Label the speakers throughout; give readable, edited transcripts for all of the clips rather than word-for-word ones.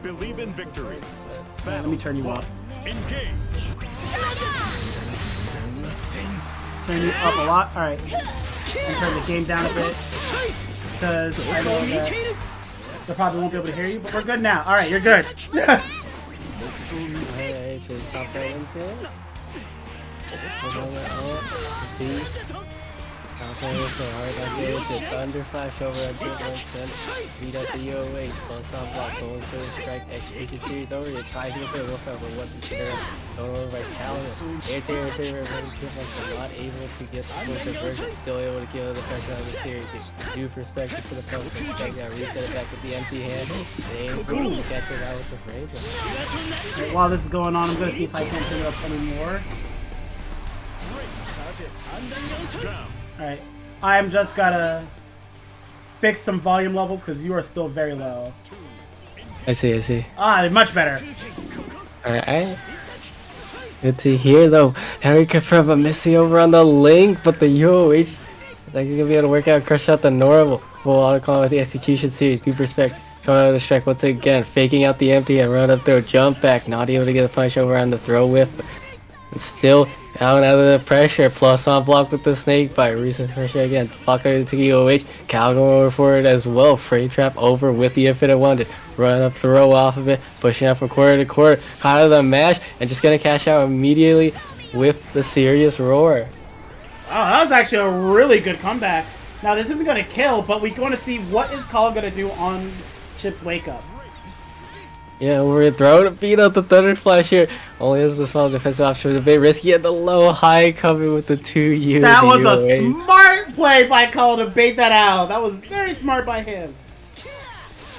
Speaker 1: Believe in victory.
Speaker 2: Let me turn you up.
Speaker 1: Engage.
Speaker 2: Turn you up a lot. Alright. And turn the game down a bit. Because I know that they probably won't be able to hear you, but we're good now. Alright, you're good.
Speaker 3: Alright, just pop right into it. See? Outside with the hard on there, the Thunder Flash over at Big One beat up the UOH, plus on block, going for the strike, execution series over, you try to get the wolf out, but what the share, going over by Calvin. Air favor, running trip like not able to get the push version, still able to kill the pressure on the series. New perspective for the post, check that, reset it back with the empty hand, and boom, catch it out with the frame.
Speaker 2: While this is going on, I'm going to see if I can't pick it up anymore. Alright, I'm just gotta fix some volume levels because you are still very low.
Speaker 3: I see.
Speaker 2: Ah, much better.
Speaker 3: Alright. Good to hear though. Harry confirmed a missing over on the link, but the UOH is like you're gonna be able to work out, crush out the normal. Full auto call with the execution series. Deep respect. Coming out of the strike once again, faking out the empty and run up throw, jump back, not able to get a punish over on the throw whip. And still out of the pressure, plus on block with the snake bite, recent pressure again, block out to the OH, Cal going over for it as well, frame trap over with the infinite wonders, run up throw off of it, pushing out from quarter to quarter, caught out of the mash, and just gonna cash out immediately with the serious roar.
Speaker 2: Oh, that was actually a really good comeback. Now this isn't gonna kill, but we're going to see what is Call gonna do on Chip's wake up.
Speaker 3: Yeah, we're throwing to beat out the Thunder Flash here. Only has the small defensive option, a bit risky, and the low high coming with the 2U.
Speaker 2: That was a smart play by Call to bait that out. That was very smart by him.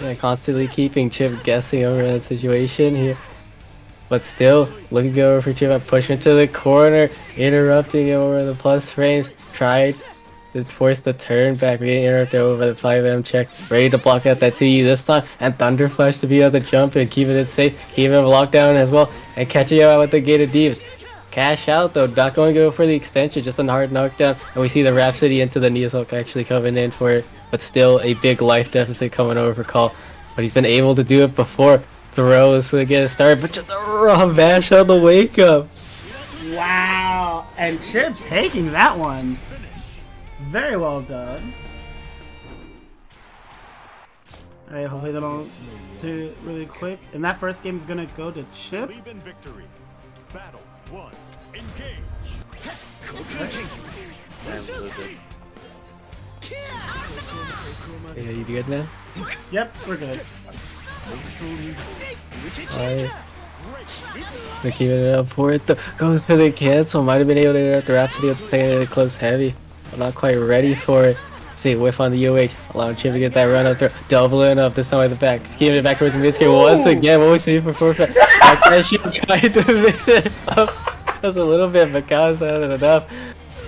Speaker 3: Yeah, constantly keeping Chip guessing over that situation here. But still, looking over for Chip, pushing to the corner, interrupting over the plus frames, tried to force the turn back, getting interrupted over the 5M check, ready to block out that 2U this time, and Thunder Flash to be able to jump and keeping it safe, keeping it locked down as well, and catching out with the gated Divas. Cash out though, not going to go for the extension, just a hard knockdown, and we see the Rhapsody into the Neosulk actually coming in for it, but still a big life deficit coming over for Call. But he's been able to do it before. Throw is going to get it started, but just a raw mash on the wake up.
Speaker 2: Wow, and Chip taking that one. Very well done. Alright, hopefully they don't do it really quick. And that first game is gonna go to Chip.
Speaker 1: Believe in victory. Battle 1. Engage.
Speaker 3: Yeah, you good now?
Speaker 2: Yep, we're good.
Speaker 3: Alright. They're keeping it up for it though. Goes for the cancel. Might have been able to interrupt the Rhapsody with playing it close heavy. I'm not quite ready for it. See, whiff on the UH, allowing Chip to get that run up there, doubling up this time at the back, just keeping it back towards the mid screen once again. What we see for forfeit? She tried to mix it up just a little bit, but Kyle's had enough.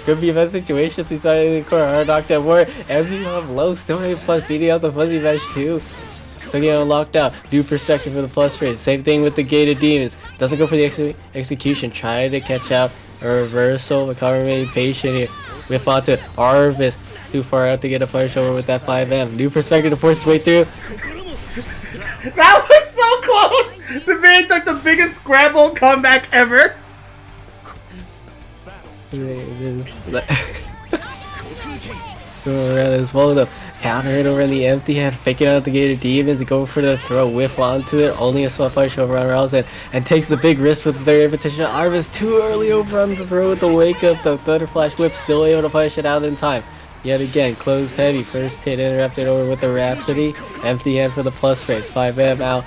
Speaker 3: Could be a bad situation. He's in the corner, hard knockdown more. MG off low, still able plus beating out the fuzzy match too. So getting locked out. New perspective for the plus raise. Same thing with the gated demons. Doesn't go for the execution. Trying to catch out a reversal, but Kyle remained patient here. Whiff onto Arvis, too far out to get a punish over with that 5M. New perspective to force his way through.
Speaker 2: That was so close! The made like the biggest scramble comeback ever.
Speaker 3: It is going around as well though. Counter it over in the empty hand, faking out the gated demons, go for the throw, whiff onto it, only a small punish over on Rouse and takes the big risk with their invitation. Arvis too early over on the throw with the wake up, the Thunder Flash whip still able to punish it out in time. Yet again, close heavy, first hit interrupted over with the Rhapsody, empty hand for the plus phase, 5M out,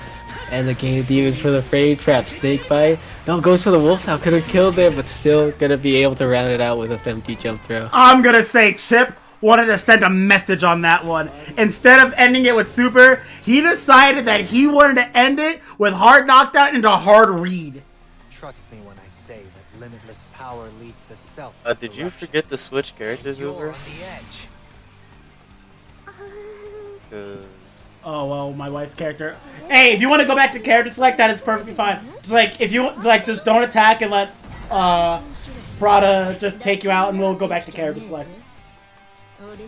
Speaker 3: and the gated demons for the frame trap, snake bite. No, goes for the wolf now, could have killed there, but still gonna be able to round it out with a empty jump throw.
Speaker 2: I'm gonna say Chip wanted to send a message on that one. Instead of ending it with super, he decided that he wanted to end it with hard knockdown into hard read.
Speaker 4: Trust me when I say that limitless power leads to self.
Speaker 5: Did you forget to switch characters
Speaker 4: You're
Speaker 5: over?
Speaker 4: on the edge.
Speaker 2: Oh well, my wife's character. Hey, if you want to go back to character select, that is perfectly fine. Just like if you like, just don't attack and let Prada just take you out, and we'll go back to character select.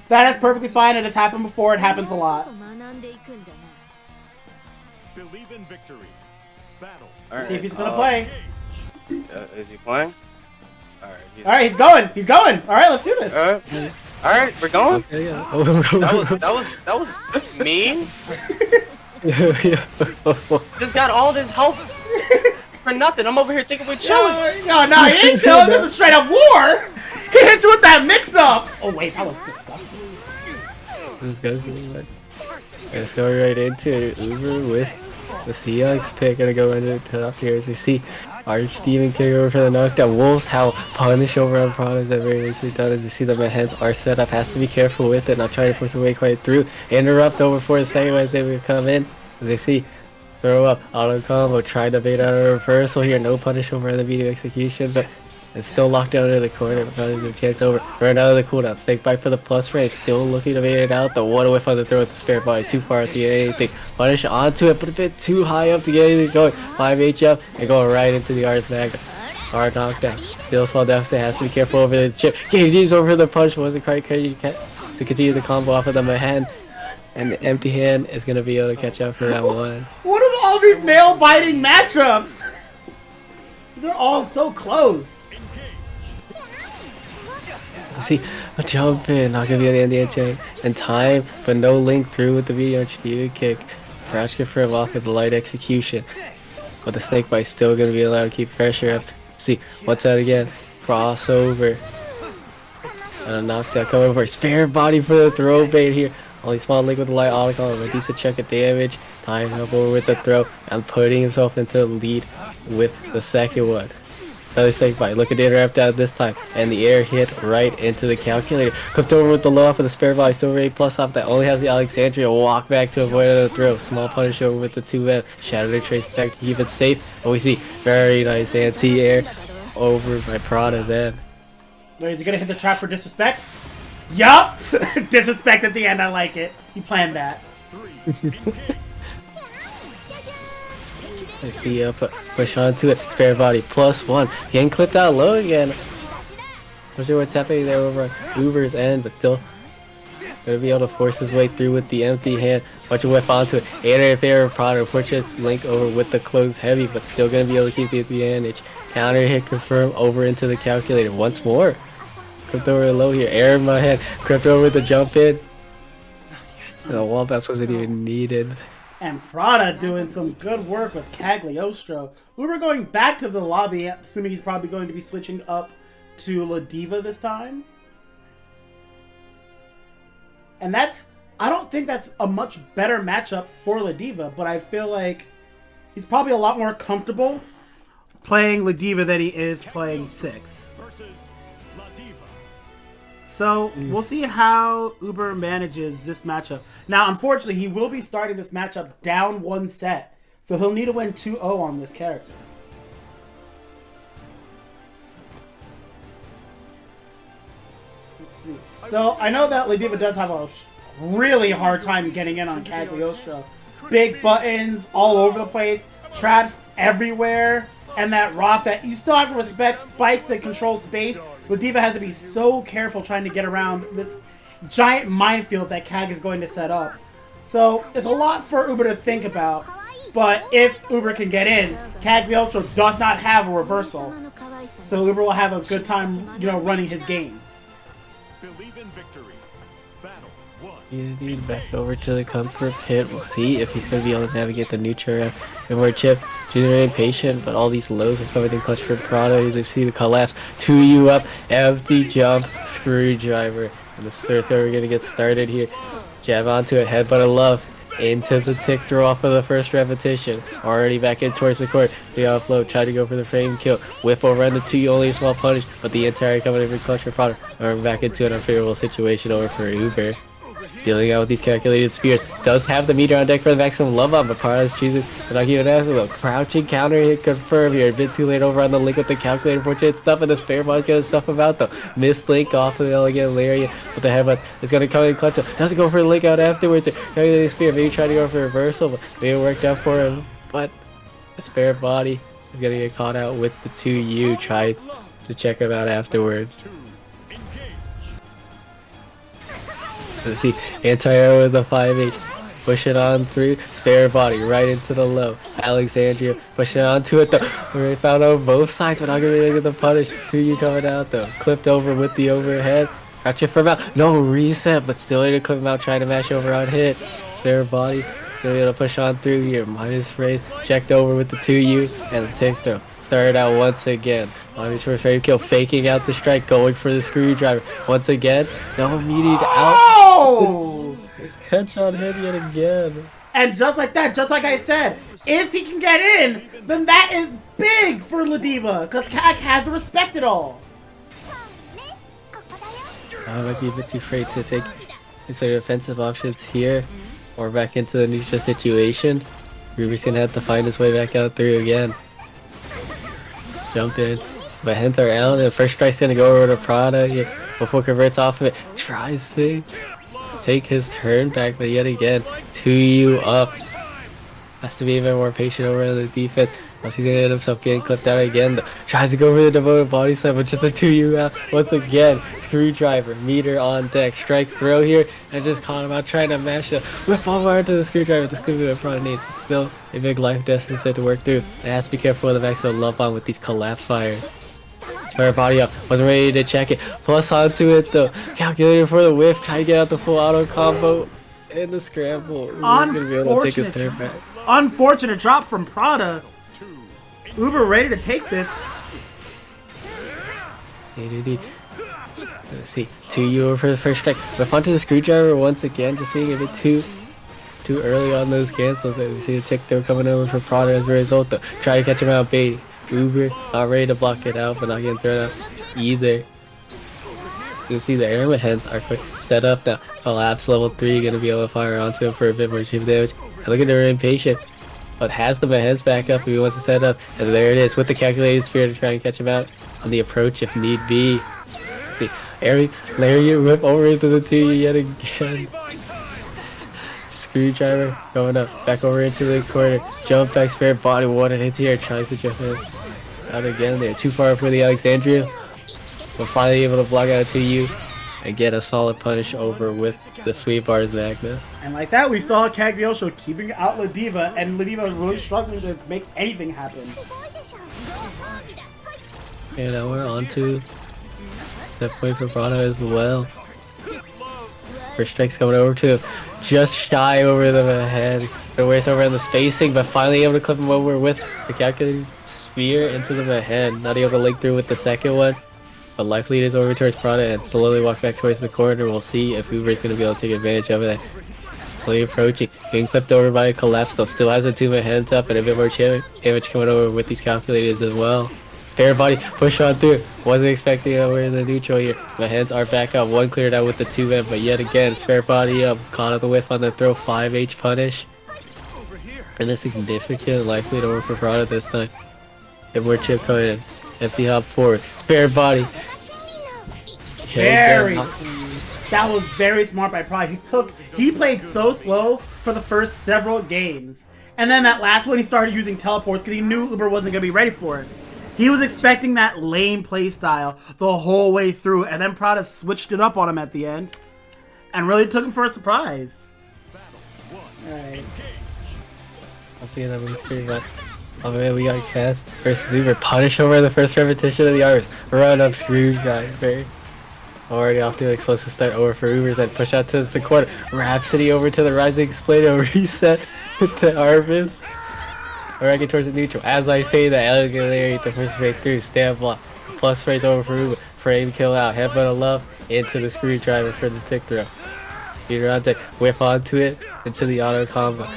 Speaker 2: That is perfectly fine. It has happened before. It happens a lot.
Speaker 1: Believe in victory. Battle.
Speaker 5: All
Speaker 2: See if
Speaker 5: right.
Speaker 2: he's gonna play.
Speaker 5: Is he playing? All right.
Speaker 2: All right, he's going. He's going. All right, let's do this.
Speaker 5: All right, we're going.
Speaker 3: Okay, yeah.
Speaker 5: That was mean. Just got all this help for nothing. I'm over here thinking we're chilling.
Speaker 2: No, he ain't chilling. This is straight up war. He hit you with that mix-up. Oh wait, that was disgusting.
Speaker 3: Disgusting. Let's go right into it. Uber with the Seahawks pick. Gonna go into the top here as we see Arch Steven kick over for the knockdown. Wolves how punish over on products that very nicely done as you see that my hands are set up. Has to be careful with it, not trying to force away quite through. Interrupt over for the second as they would come in. As they see throw up, auto combo, try to bait out a reversal here. No punish over the video execution, but it's still locked down into the corner. Probably a chance over. Right out of the cooldown. Snake bite for the plus range. Still looking to bait it out. The one whiff on the throw with the spare body. Too far to get anything. Punish onto it, but a bit too high up to get anything going. 5H up and going right into the Ars Magna. Hard knockdown. Still small deficit. Has to be careful over the chip. KG's over the punch. Wasn't quite crazy to continue the combo off of the hand. And the empty hand is going to be able to catch up for that one.
Speaker 2: What are all these nail-biting matchups? They're all so close.
Speaker 3: See, a jump in, not gonna be an anti in time, but no link through with the video kick. Crash confirm off with the light execution, but the snake bite still gonna be allowed to keep pressure up. See, what's that again? Crossover. And a knockdown coming for a spare body for the throw bait here. Only small link with the light auto a decent check of damage. Tying up over with the throw and putting himself into the lead with the second one. Another snake bite, looking to interrupt out this time, and the air hit right into the calculator. Clipped over with the low off of the spare body, still A plus off that only has the Alexandria walk back to avoid the throw. Small punish over with the 2M, Shadow Trace back to keep it safe. But we see very nice anti-air over by Prada then.
Speaker 2: Wait, is he gonna hit the trap for disrespect? Yup! Disrespect at the end, I like it. He planned that.
Speaker 3: I see push onto it, spare body, +1. Getting clipped out low again. Not sure what's happening there over on Uber's end, but still gonna be able to force his way through with the empty hand. Watch a whiff onto it. And in favor of Prada. Unfortunate link over with the close heavy, but still gonna be able to keep the advantage. Counter hit confirm over into the calculator once more. Clipped over low here. Air in my head. Crept over the jump in. And the wall bounce wasn't even needed.
Speaker 2: And Prada doing some good work with Cagliostro. Uber going back to the lobby, assuming he's probably going to be switching up to La Diva this time. And I don't think that's a much better matchup for La Diva, but I feel like he's probably a lot more comfortable playing La Diva than he is playing 6. So, we'll see how Uber manages this matchup. Now, unfortunately, he will be starting this matchup down 1 set. So he'll need to win 2-0 on this character. Let's see. So, I know that La Diva does have a really hard time getting in on Cagliostro. Big buttons all over the place. Traps everywhere. And that rock that you still have to respect. Spikes that control space. La Diva has to be so careful trying to get around this giant minefield that Cag is going to set up. So, it's a lot for Uber to think about. But if Uber can get in, Cagliostro does not have a reversal. So Uber will have a good time, running his game.
Speaker 1: Believe in victory. Battle 1.
Speaker 3: He's back over to the comfort pit. We'll see if he's going to be able to navigate the neutral ramp. And more chip. Generally impatient, but all these lows are coming in clutch for Prada as they see the collapse. 2U up, empty jump, screwdriver. And the third server going to get started here. Jab onto it, headbutt of love. Into the tick throw off of the first repetition. Already back in towards the court. The offload, try to go for the frame kill. Whiff over on the 2, only a small punish, but the entire coming in for clutch for Prada. We're back into an unfavorable situation over for Uber. Dealing out with these calculated spears. Does have the meter on deck for the maximum love on, but Prada's choosing to not give it after though. Crouching counter hit confirmed here. A bit too late over on the link with the calculator. Fortunate stuff, and the spare body's gonna stuff him out though. Missed link off of the elegant lariat, but the headbutt is gonna come in clutch. Doesn't go for the link out afterwards. Calculated spear, maybe try to go for a reversal, but maybe it worked out for him. But the spare body is gonna get caught out with the 2U. Try to check him out afterwards. Let's see, anti-air with the 5H. pushing on through, spare body right into the low. Alexandria pushing onto it though. We found on both sides, but not gonna be able to get the punish. 2U coming out though, clipped over with the overhead. Gotcha from out, no reset, but still able to clip him out, trying to mash over on hit. Spare body, still able to push on through here. Minus raise, checked over with the 2U and the tick throw. Started out once again. Obvious first ready to kill, faking out the strike, going for the screwdriver. Once again, no immediate out.
Speaker 2: Oh!
Speaker 3: Headshot hit yet again.
Speaker 2: And just like that, just like I said, if he can get in, then that is big for Ladiva, because CAC has to respect it all.
Speaker 3: I might be a bit too afraid to take some offensive options here, or back into the neutral situation. Ruby's gonna have to find his way back out through again. Jump in, but hints are out, and the first strike's gonna go over to Prada before converts off of it. Tries to take his turn back, but yet again, 2U up. Has to be even more patient over the defense. Once he's gonna end himself getting clipped out again, tries to go for the devoted body slam, but just a 2U out once again. Screwdriver, meter on deck, strike throw here, and just caught him out trying to mash it. Whip over into the screwdriver. This could be what Prada needs, but still a big life deficit to work through. And has to be careful with the maximum love on with these collapse fires. Her body up, wasn't ready to check it. Plus onto it though. Calculator for the whiff, trying to get out the full auto combo. In the scramble. He's gonna be able to take his turn back.
Speaker 2: Unfortunate drop from Prada. Uber ready to take this.
Speaker 3: Let's see, 2U over for the first strike. But onto the screwdriver once again, just being a bit too early on those cancels. We see the tick there coming over for Prada as a result though. Try to catch him out bait. Uber not ready to block it out, but not getting thrown out either. You see the airman heads are quick set up now. Collapse level 3, gonna be able to fire onto him for a bit more chip damage. And look at they're impatient, but has the heads back up if he wants to set up. And there it is with the calculated spear to try and catch him out on the approach if need be. See, Larry whip over into the 2 yet again. Screwdriver going up, back over into the corner. Jump back, spare body, one hit here, tries to jump in. Out again, they're too far for the Alexandria. We're finally able to block out 2U and get a solid punish over with the Sweet Bars Magna.
Speaker 2: And like that, we saw Cagliostro keeping out Ladiva, and Ladiva was really struggling to make anything happen.
Speaker 3: And now we're on to the point for Prada as well. First strike's coming over to him, just shy over the head. But waits over in the spacing, but finally able to clip him over with the calculated spear into the head. Not able to link through with the second one. But life lead is over towards Prada and slowly walk back towards the corner. We'll see if Uber is going to be able to take advantage of that. Slowly approaching, being flipped over by a collapse though. Still has the 2 hands up and a bit more damage coming over with these calculators as well. Fair body, push on through. Wasn't expecting over in the neutral here. My hands are back up. One cleared out with the 2M, but yet again, fair body up. Caught on the whiff on the throw, 5H punish. And a significant life lead over for Prada this time. And more chip coming in. Empty hop forward. Spare body.
Speaker 2: That was very smart by Pride. He played so slow for the first several games. And then that last one he started using teleports because he knew Uber wasn't going to be ready for it. He was expecting that lame play style the whole way through, and then Prada switched it up on him at the end and really took him for a surprise. Alright.
Speaker 3: I'll see that on the screen, but oh man, we got Cast versus Uber. Punish over the first repetition of the R's. Run up screwdriver. Already off to an explosive start over for Uber's and push out to the corner. Rhapsody over to the Rising Explainer. Reset with the Harvest. Alright, get towards the neutral. As I say that, Elegant the first way through. Stand block. Plus phrase over for Uber. Frame kill out. Headbutt of love into the screwdriver for the tick throw. Peter on deck. Whiff onto it into the auto combo.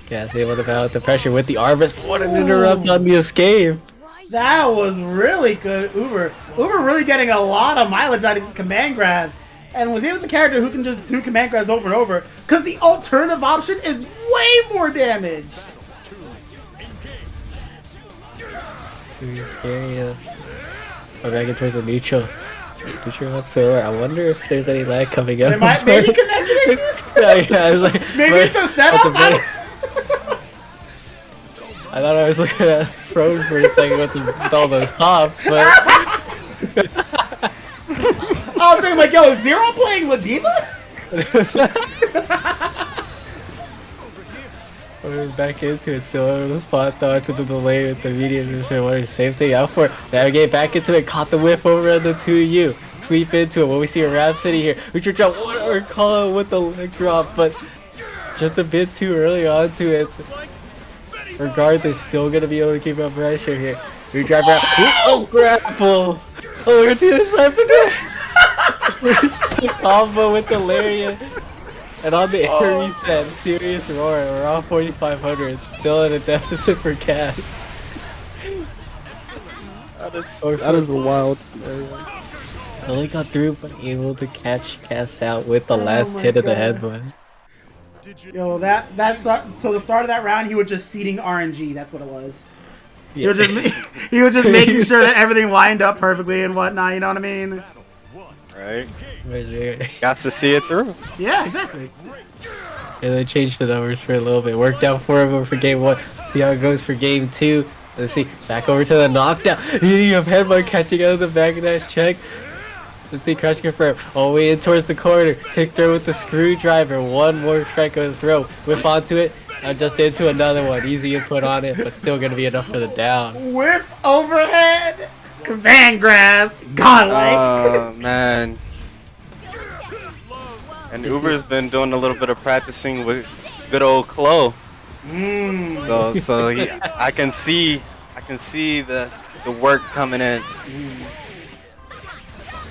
Speaker 3: Gas able to balance the pressure with the Harvest. What an interrupt on the escape.
Speaker 2: That was really good, Uber. Uber really getting a lot of mileage out of his command grabs. And when he was a character who can just do command grabs over and over, because the alternative option is way more damage.
Speaker 3: Too scary. We're back towards the neutral. Neutral up, so I wonder if there's any lag coming up.
Speaker 2: There might maybe connection issues?
Speaker 3: Yeah, I was like,
Speaker 2: maybe it's a setup?
Speaker 3: I thought I was looking at Frozen for a second with all those pops, but
Speaker 2: I was thinking like, yo, is Zero playing Ladiva?
Speaker 3: We're back into it. So over the spot dodge with the delay with the medium. Same thing out for it. Navigate back into it. Caught the whiff over on the 2U. Sweep into it. When we see a Rhapsody here, we should drop or call it with the leg drop, but just a bit too early onto it. Regardless, still gonna be able to keep up pressure here. We drive around. Oh, grapple! Over to the side of the combo with the lariat. And on the air reset, serious roar. We're on 4,500. Still in a deficit for gas.
Speaker 6: That is a wild scenario.
Speaker 3: Only got through, but able to catch Cass out with the last hit of the headbutt.
Speaker 2: Yo, so the start of that round, he was just seeding RNG. That's what it was. He was just making sure that everything lined up perfectly and whatnot. You know what I mean?
Speaker 6: Right?
Speaker 3: Right there.
Speaker 6: Got to see it through.
Speaker 2: Yeah, exactly.
Speaker 3: And they changed the numbers for a little bit. Worked out for him for game 1. See how it goes for game 2. Let's see. Back over to the knockdown. You have headbutt catching out of the backdash check. Let's see, crush confirm. All the way in towards the corner. Tick throw with the screwdriver. One more strike of the throw. Whip onto it. Just into another one. Easy input on it, but still going to be enough for the down.
Speaker 2: Whiff overhead. Command grab. Godlike.
Speaker 6: Oh, man. And Uber's been doing a little bit of practicing with good old Chloe. So I can see the work coming in.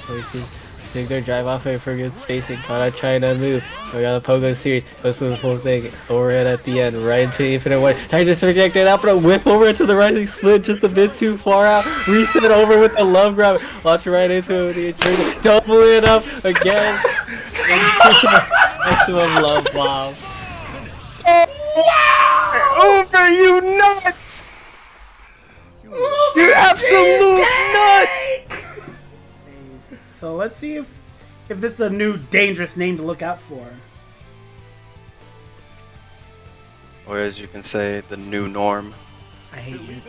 Speaker 3: Let me see. Take their drive off it for good spacing. Caught trying to move. We got the Pogo series. Goes through the whole thing. Overhead at the end. Right into the infinite one. Trying to reject it out, but a whip over into the rising split. Just a bit too far out. Reset over with the love grab. Launch right into it with the intruder. Double it up again. Maximum love bomb.
Speaker 6: Uber, you nuts! You absolute nut!
Speaker 2: So let's see if this is a new dangerous name to look out for.
Speaker 6: Or as you can say, the new norm.
Speaker 2: I hate you.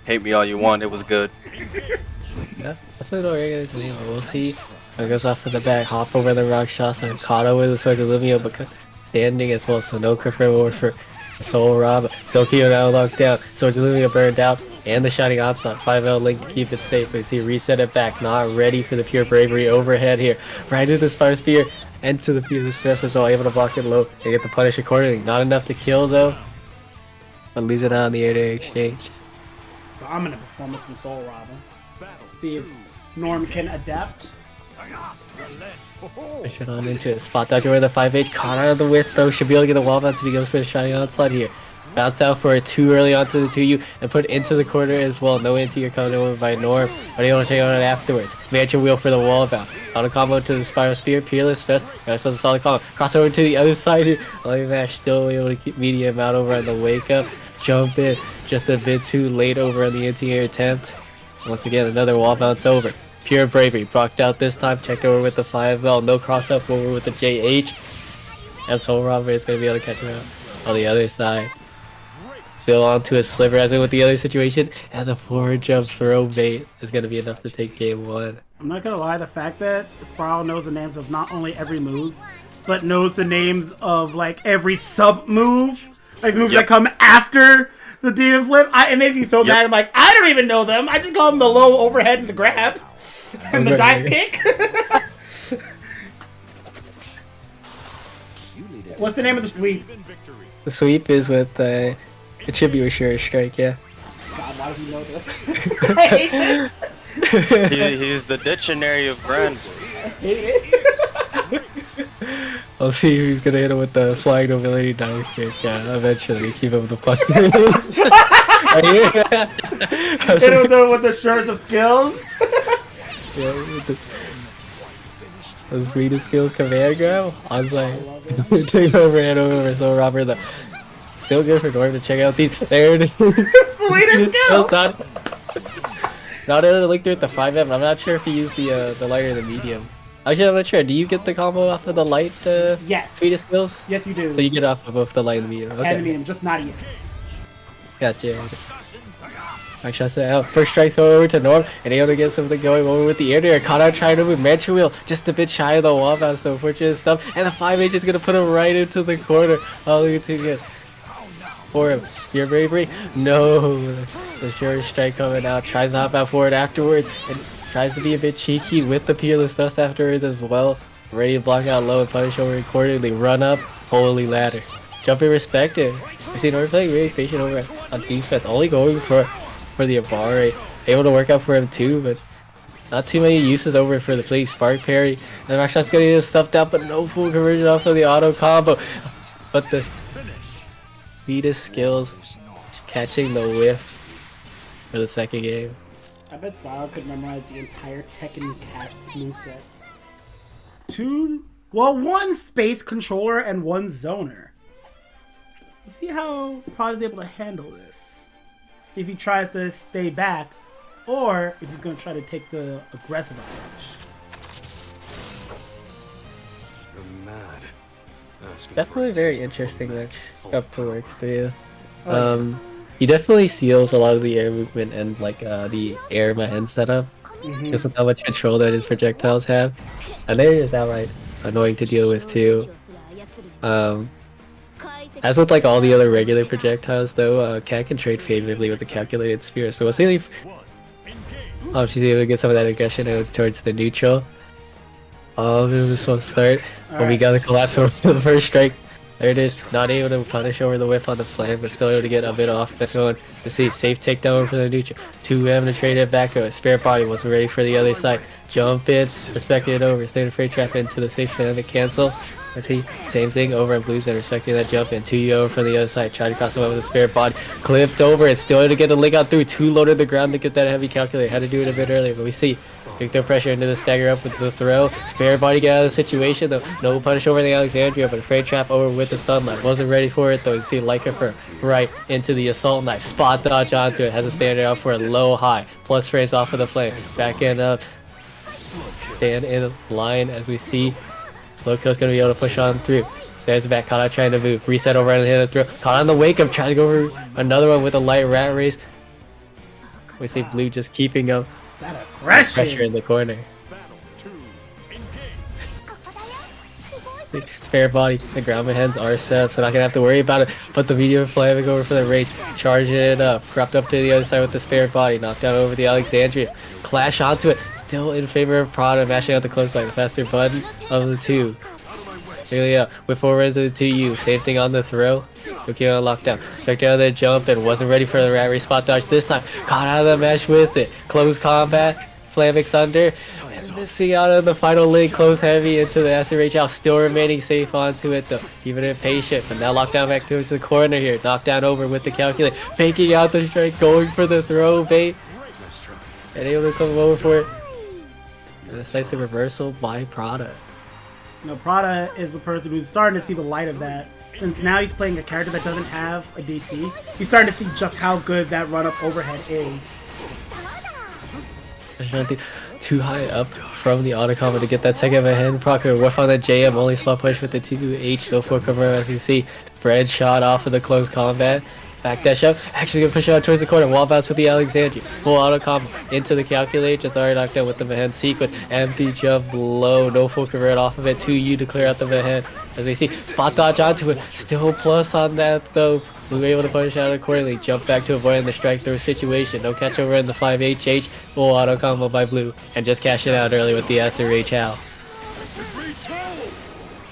Speaker 6: Hate me all you want, it was good.
Speaker 3: Yeah, definitely no regular name. We'll see. It goes off for the back, hop over the rock shots, and caught with the Swords of Lumio, but standing as well. So no confirm over for Soul Rob. Silkio now locked down. Swords of Lumio burned out. And the Shining Onslaught. 5L link to keep it safe. We see reset it back. Not ready for the pure bravery overhead here. Right into the Spire Spear. And to the pure stress as well. Able to block it low. They get the punish accordingly. Not enough to kill though. But leaves it out in the air-to-air exchange.
Speaker 2: Dominant performance from Soul Robin. See if Norm can adapt.
Speaker 3: Push it on into it. Spot dodge over the 5H. Caught out of the whiff though. Should be able to get the wall bounce if he goes for the Shining Onslaught here. Bounce out for it too early onto the 2U and put into the corner as well. No anti-air coming over by Norm. But he want to take on it afterwards. Mansion wheel for the wall bounce. Auto combo to the Spiral Spear. Peerless stress. Got ourselves a solid combo. Cross over to the other side here. Only Mash still able to keep medium out over on the wake up. Jump in. Just a bit too late over on the anti-air attempt. Once again, another wall bounce over. Pure bravery. Blocked out this time. Checked over with the 5L. No cross up over with the JH. And Soul Robber is going to be able to catch him out on the other side. Still onto a sliver as in with the other situation, and the forward jump throw bait is going to be enough to take game 1.
Speaker 2: I'm not gonna lie, the fact that Spiral knows the names of not only every move, but knows the names of like every sub move, like moves that come after the demon flip, it makes me so mad. I'm like, I don't even know them. I just call them the low overhead and the grab and the dive kick. What's the name of the sweep?
Speaker 3: The sweep is with it should be with Sure Strike, yeah.
Speaker 2: God, why does he know this? I hate this.
Speaker 6: He's the dictionary of grand.
Speaker 2: I hate it.
Speaker 3: I'll see who's gonna hit him with the flying nobility dive kick. Eventually, keep him with the plus.
Speaker 2: Hit him with the shirts of skills.
Speaker 3: Yeah, with the sweetest skills command grab. I was like, take over hand over. So Robert, the still good for Norm to check out these. There it is.
Speaker 2: Sweetest skills.
Speaker 3: Not able to link through with the 5M. I'm not sure if he used the light or the medium. Actually, I'm not sure. Do you get the combo off of the light?
Speaker 2: Yes.
Speaker 3: Sweetest skills.
Speaker 2: Yes, you do.
Speaker 3: So you get it off of both the light and the medium. Okay.
Speaker 2: And the medium, just not yet.
Speaker 3: Gotcha. Back shots out. First strikes over to Norm, and able to get something going over with the air. Caught out trying to move. Mansion wheel just a bit shy of the wall bounce, though. Fortunate stuff. And the 5H is gonna put him right into the corner. Oh, look at too good. for him. Your bravery? No. The sure strike coming out. Tries to hop out forward afterwards. And tries to be a bit cheeky with the peerless dust afterwards as well. Ready to block out low and punish over accordingly. Run up. Holy ladder. Jumping respected. We see North playing really patient over on defense. Only going for the Abare. Able to work out for him too, but not too many uses over for the fleet. Spark parry. And Rakshas gonna get stuffed out, but no full conversion off of the auto combo. But the Vita skills catching the whiff for the second game.
Speaker 2: I bet Spiral could memorize the entire Tekken cast's moveset. One space controller and one zoner. Let's see how Prod is able to handle this. See if he tries to stay back, or if he's going to try to take the aggressive approach.
Speaker 1: You're mad. Asking
Speaker 3: Definitely
Speaker 1: for a
Speaker 3: very
Speaker 1: taste of
Speaker 3: interesting
Speaker 1: what
Speaker 3: match
Speaker 1: full
Speaker 3: up to
Speaker 1: power.
Speaker 3: work for you.
Speaker 2: Oh,
Speaker 3: He definitely seals a lot of the air movement and like the air Mahen setup. Just with how much control that his projectiles have. And they're just outright annoying to deal with too. As with like all the other regular projectiles though, Cat can trade favorably with the calculated sphere. So we'll see if she's able to get some of that aggression out towards the neutral. This will start. When we got the collapse over to the first strike. There it is. Not able to punish over the whiff on the flank, but still able to get a bit off this one. To see safe takedown for the neutral. 2 having to trade it back. Spare body wasn't ready for the other side. Jump in, respecting it over. Staying afraid trap into the safe fan to cancel. Let's see, same thing over at Blues and respecting that jump in. 2 over from the other side. Trying to cross him over with the spare body. Clipped over and still able to get the link out through. 2 low to the ground to get that heavy calculator. Had to do it a bit earlier, but we see. Take the pressure into the stagger up with the throw. Spare body get out of the situation though. No punish over the Alexandria, but a afraid trap over with the stun knife. Wasn't ready for it though. You see Leica for right into the assault knife. Spot dodge onto it. Has a standard out for a low high. Plus frames off of the flame. Back end up. Stand in line as we see. Slow kill's gonna be able to push on through. Stands back, caught out trying to move. Reset over and hit the throw. Caught on the wake up, trying to go over another one with a light rat race. We see Blue just keeping up.
Speaker 2: That aggression!
Speaker 3: Pressure in the corner.
Speaker 1: Battle 2, engage.
Speaker 3: Spare body, the ground heads are set, so not gonna have to worry about it. But the medium flaming over for the rage, charging it up, cropped up to the other side with the spare body, knocked down over the Alexandria, clash onto it, still in favor of Prada, mashing out the close line, the faster button of the two. Really up, with forward to the 2U, same thing on the throw. Looking on lockdown, Spectre out of the jump and wasn't ready for the rat race spot dodge this time. Caught out of the mesh with it. Close combat, Flammic Thunder, and missing out on the final link. Close heavy into the Acid Rage out, still remaining safe onto it though. Even impatient, but now lockdown back towards the corner here. Knockdown over with the calculate, faking out the strike, going for the throw bait. And able to come over for it. And a decisive reversal by Prada.
Speaker 2: No, Prada is the person who's starting to see the light of that. Since now he's playing a character that doesn't have a DP, he's starting to see just how good that run-up overhead is.
Speaker 3: Too high up from the auto combo to get that second hand proc. Whiff on the JM, only spot push with the 2H, no full cover as you see. Spread shot off of the close combat. Back dash up, actually gonna push out towards the corner, wall bounce with the Alexandria. Full auto combo into the calculate, just already knocked down with the Mahen sequence. Empty jump low, no full convert off of it. 2U to clear out the Mahen. As we see, spot dodge onto it, still plus on that though. We were able to punish out accordingly, jump back to avoiding the strike through situation. No catch over in the 5HH, full auto combo by Blue, and just cash it out early with the SRH Hal.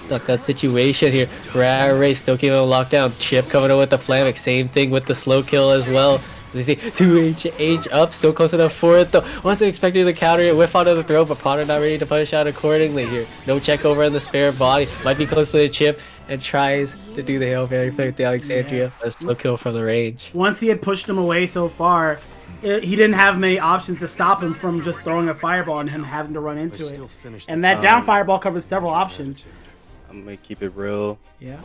Speaker 3: Look, that situation here. Rat race still keeping on lockdown. Chip coming in with the Flammic. Same thing with the slow kill as well. As you see, 2HH up, still close enough for it though. Wasn't expecting the counter it, whiff onto the throw, but Potter not ready to punish out accordingly here. No check over in the spare body. Might be close to the chip and tries to do the Hail Mary play with the Alexandria. A slow kill from the range.
Speaker 2: Once he had pushed him away so far, he didn't have many options to stop him from just throwing a fireball and him having to run into it. And that down fireball covers several options.
Speaker 6: I'm gonna keep it real.
Speaker 2: Yeah.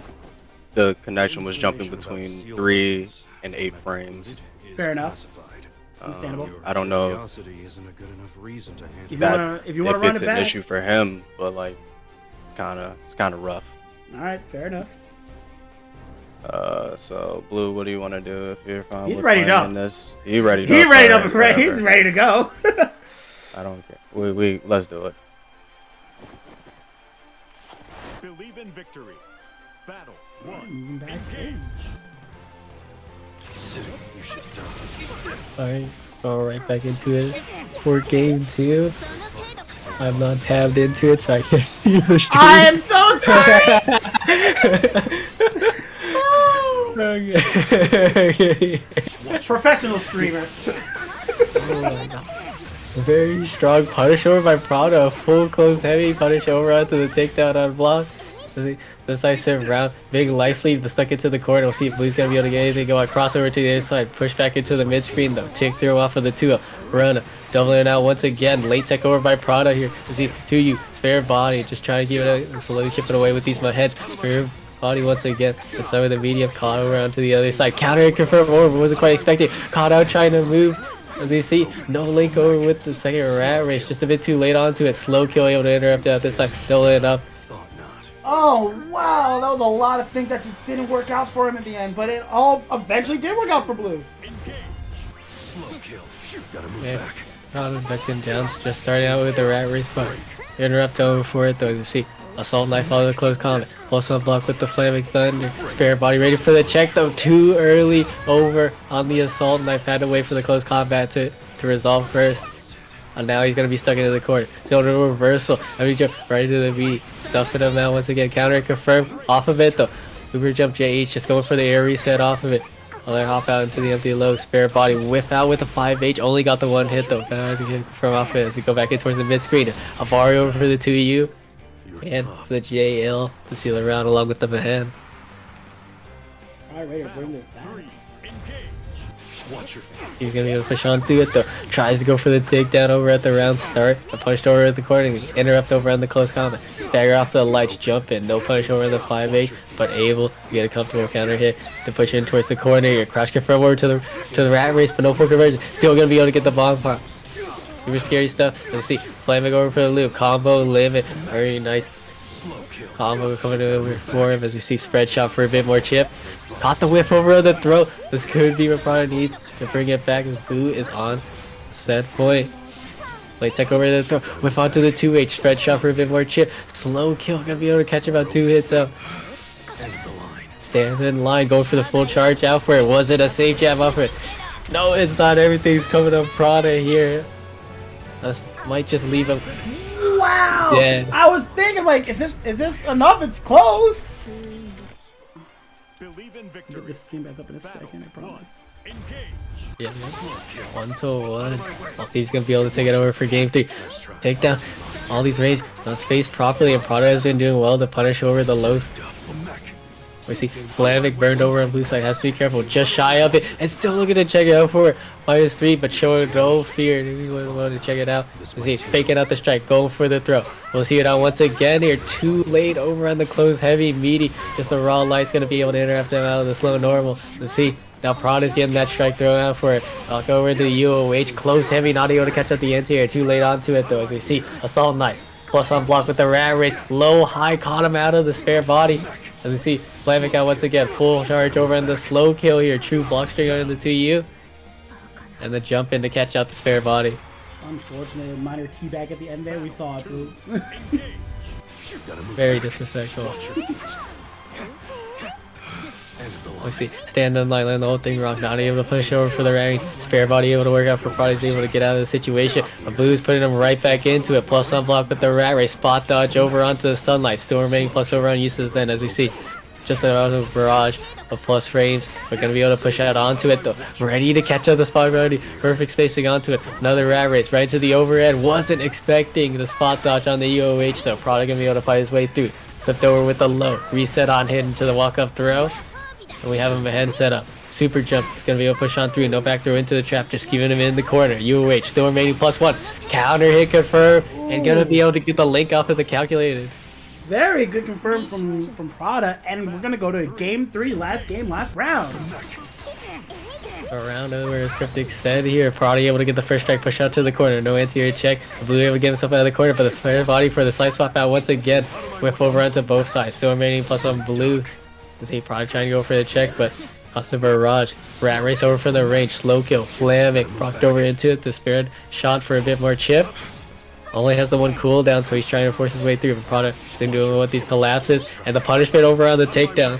Speaker 6: The connection was jumping between 3 and 8 frames.
Speaker 2: Fair enough. Understandable.
Speaker 6: I don't know
Speaker 2: If you wanna
Speaker 6: if
Speaker 2: run
Speaker 6: it's
Speaker 2: it
Speaker 6: an
Speaker 2: back,
Speaker 6: issue for him, but like, it's kind of rough.
Speaker 2: all right, fair enough.
Speaker 6: So Blue, what do you want to do if you're fine?
Speaker 2: He's
Speaker 6: with
Speaker 2: ready
Speaker 6: playing
Speaker 2: up.
Speaker 6: This? He ready.
Speaker 2: He's ready up.
Speaker 6: Alright,
Speaker 2: He's
Speaker 6: whatever.
Speaker 2: ready to go.
Speaker 6: I don't care. We let's do it.
Speaker 1: Believe in victory. Battle 1,
Speaker 2: Back
Speaker 1: engage.
Speaker 3: Alright, go right back into it for game 2. I'm not tabbed into it, so I can't see the stream.
Speaker 2: I am so sorry!
Speaker 3: Okay.
Speaker 2: Professional streamer.
Speaker 3: Oh my god. Very strong punish over by Prada. Full close heavy punish over onto the takedown on block. Decisive round. Big life lead, but stuck into the corner. We'll see if Blue's gonna be able to get anything going. Cross over to the inside. Push back into the mid screen though. Tick throw off of the 2-0. Run. Doubling out once again. Late tech over by Prada here. We'll see 2U. Spare body. Just trying to keep it out. Slowly chipping away with these heads. Spare body once again. The side of the medium. Caught over onto the other side. Counter and confirm over. Wasn't quite expecting. Caught out trying to move. As you see, no link over with the second rat race. Just a bit too late onto it. Slow kill able to interrupt it this time. Still it up.
Speaker 2: Oh, wow. That was a lot of things that just didn't work out for him at the end. But it all eventually did work out for Blue.
Speaker 1: Slow kill. Gotta move
Speaker 3: Yeah.
Speaker 1: back.
Speaker 3: Back in down. Just starting out with the rat race, but interrupt over for it though. You see, assault knife out of the close combat. Plus on block with the flaming thunder. Spare body ready for the check though. Too early over on the assault knife. Had to wait for the close combat to resolve first. And now he's gonna be stuck into the corner. So the reversal. Heavy jump right into the beat. Stuffing him out once again. Counter confirmed. Off of it though. Uber jump JH. Just going for the air reset off of it. I'll hop out into the empty low. Spare body with a 5H. Only got the one hit though. Gotta get from off it as we go back in towards the mid screen. Avari over for the 2U. And the JL to seal the round along with the Mahan.
Speaker 2: Alright, ready to bring this down.
Speaker 1: Watch your feet.
Speaker 3: He's gonna be able to push on through it though. Tries to go for the takedown over at the round start. A punched over at the corner. Interrupt over on the close combat. Stagger off the lights, jump in. No punish over the 5-8, but able to get a comfortable counter hit to push in towards the corner here. Crash confirm over to the rat race, but no full conversion. Still gonna be able to get the bomb pop. Super scary stuff. Let's see. Flaming over for the loop. Combo limit. Very nice. Combo coming over for him as we see spread shot for a bit more chip. Caught the whiff over the throat. This could be what Prada needs to bring it back as Boo is on set point. Late tech over the throat. Whiff onto the 2H. Spread shot for a bit more chip. Slow kill. Gonna be able to catch about 2 hits out. Stand in line. Going for the full charge out for it. Was it a safe jab off it? No, it's not. Everything's coming up Prada here. That might just leave him.
Speaker 2: Wow!
Speaker 3: Yeah.
Speaker 2: I was thinking, like, is this enough? It's close.
Speaker 1: Believe in
Speaker 2: Get
Speaker 1: victory.
Speaker 2: this screen back up in a second, I promise.
Speaker 1: Engage.
Speaker 3: Yeah, 1-1. I'll see who's gonna be able to take it over for game 3. Take down all these range, not spaced properly, and Prada has been doing well to punish over the lows. We see Flavic burned over on blue side, has to be careful, just shy of it, and still looking to check it out for -3, but showing no fear. We want to check it out. We see faking out the strike, going for the throw. We'll see it out once again here. Too late over on the close heavy meaty. Just the raw light's gonna be able to interrupt them out of the slow normal. Let's see. Now Prada's getting that strike thrown out for it. I'll go over to the UOH. Close heavy, not able to catch up the anti-air. Too late onto it though, as we see assault knife. Plus on block with the rat race. Low, high, caught him out of the spare body. As we see Flavic out once again. Full charge over on the slow kill here. True block string on the 2U. And the jump in to catch out the spare body.
Speaker 2: Unfortunately, minor teabag at the end there. We saw it, Blue.
Speaker 3: Very disrespectful. We see stand in line, land the whole thing wrong, not able to push over for the range. Spare body able to work out for Prada's able to get out of the situation. But Blue's putting him right back into it. Plus unblock with the rat race. Spot dodge over onto the stun light. Still remaining plus over on uses then as we see. Just another barrage of plus frames. We're gonna be able to push out onto it though. Ready to catch up the spot already. Perfect spacing onto it. Another rat race right to the overhead. Wasn't expecting the spot dodge on the UOH though. Prada gonna be able to fight his way through. Flipped over with the low. Reset on hit into the walk up throw. And we have him ahead set up. Super jump. He's gonna be able to push on through. No back throw into the trap. Just keeping him in the corner. UOH still remaining +1. Counter hit confirmed. And gonna be able to get the link off of the calculated.
Speaker 2: Very good confirm from Prada, and we're gonna go to game 3, last game, last round.
Speaker 3: Around over as Cryptic said here. Prada able to get the first strike, push out to the corner. No anterior check. Blue able to get himself out of the corner, but the spare body for the side swap out once again. Whiff over onto both sides. Still remaining +1 Blue. You see Prada trying to go for the check, but Austin Barrage. Rat race over from the range. Slow kill. Flavic rocked over into it. The spared shot for a bit more chip. Only has the one cooldown, so he's trying to force his way through. But Prada been doing with these collapses. And the punishment over on the takedown.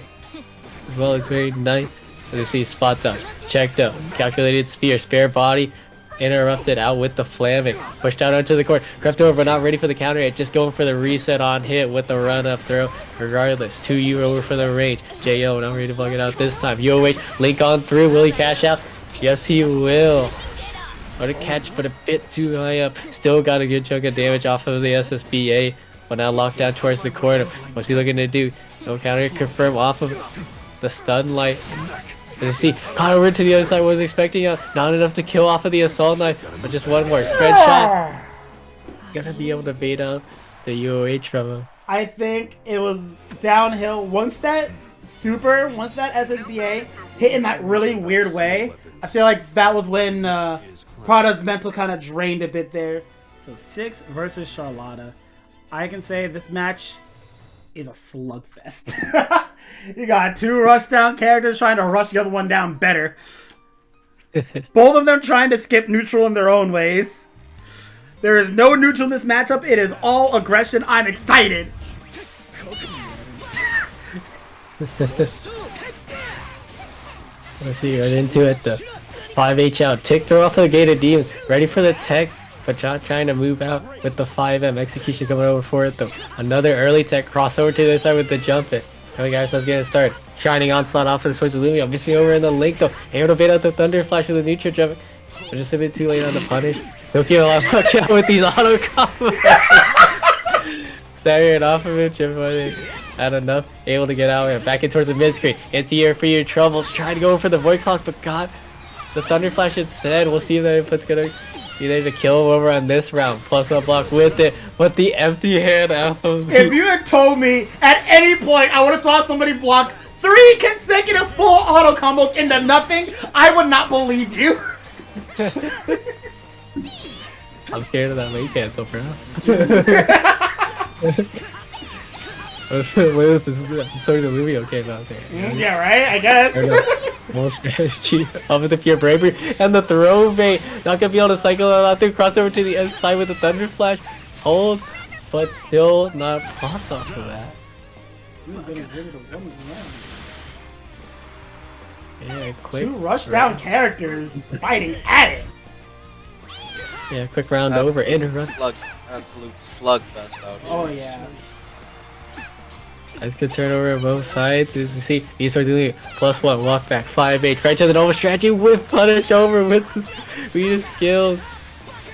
Speaker 3: As well as very nice. As you see, spot dodge, checked up, calculated spear, spare body, interrupted out with the flaming, pushed out onto the court, crept over, but not ready for the counter hit, just going for the reset on hit with the run up throw. Regardless, 2U over for the range. JO not ready to plug it out this time. UOH, Link on through, will he cash out? Yes, he will. What a catch, but a bit too high up. Still got a good chunk of damage off of the SSBA, but now locked down towards the corner. What's he looking to do? No counter confirm off of the stun light. As you see, caught over to the other side, wasn't expecting it. Not enough to kill off of the assault knife, but just one more spread shot. Gotta be able to bait out the UOH from him.
Speaker 2: I think it was downhill. Once that SSBA hit in that really weird way, I feel like that was when Prada's mental kind of drained a bit there. So 6 versus Charlotta. I can say this match is a slugfest. You got 2 rushdown characters trying to rush the other one down better. Both of them trying to skip neutral in their own ways. There is no neutral in this matchup. It is all aggression. I'm excited.
Speaker 3: Let's see, right into it. The 5H out. Tick throw off of the gated demons. Ready for the tech, but trying to move out with the 5M. Execution coming over for it though. Another early tech crossover to the side with the jump it. Alright guys, let's get it started. Shining Onslaught off of the switch of Lumio. Missing over in the link though. Able to bait out the Thunder Flash with the neutral jump. But just a bit too late on the punish. Tokyo watch out with these auto combos. Staggering off of it, Chip had enough. Able to get out and back in towards the mid screen. Anti-air for your troubles. Trying to go for the Void Claws, but got the Thunder Flash instead. We'll see if that input's gonna be there to kill him over on this round. Plus a block with it, but the empty hand off of
Speaker 2: If you had told me at any point I would have saw somebody block 3 consecutive full auto combos into nothing, I would not believe you.
Speaker 3: I'm scared of that late cancel, bro. I'm sorry the Lumio came out there.
Speaker 2: Yeah, right? I guess.
Speaker 3: More strategy off of the pure bravery and the throw bait. Not gonna be able to cycle it out through, crossover to the inside with the Thunder Flash. Hold, but still not pass off of that. Yeah, quick.
Speaker 2: 2 rushdown characters fighting at it.
Speaker 3: Yeah, quick round over. Interrupt.
Speaker 6: Absolute slugfest out here.
Speaker 2: Oh yeah.
Speaker 3: Guys could turn over on both sides. As you see, he starts doing it. +1, walk back, 5H, right to the Nova strategy with punish over with his weakest skills.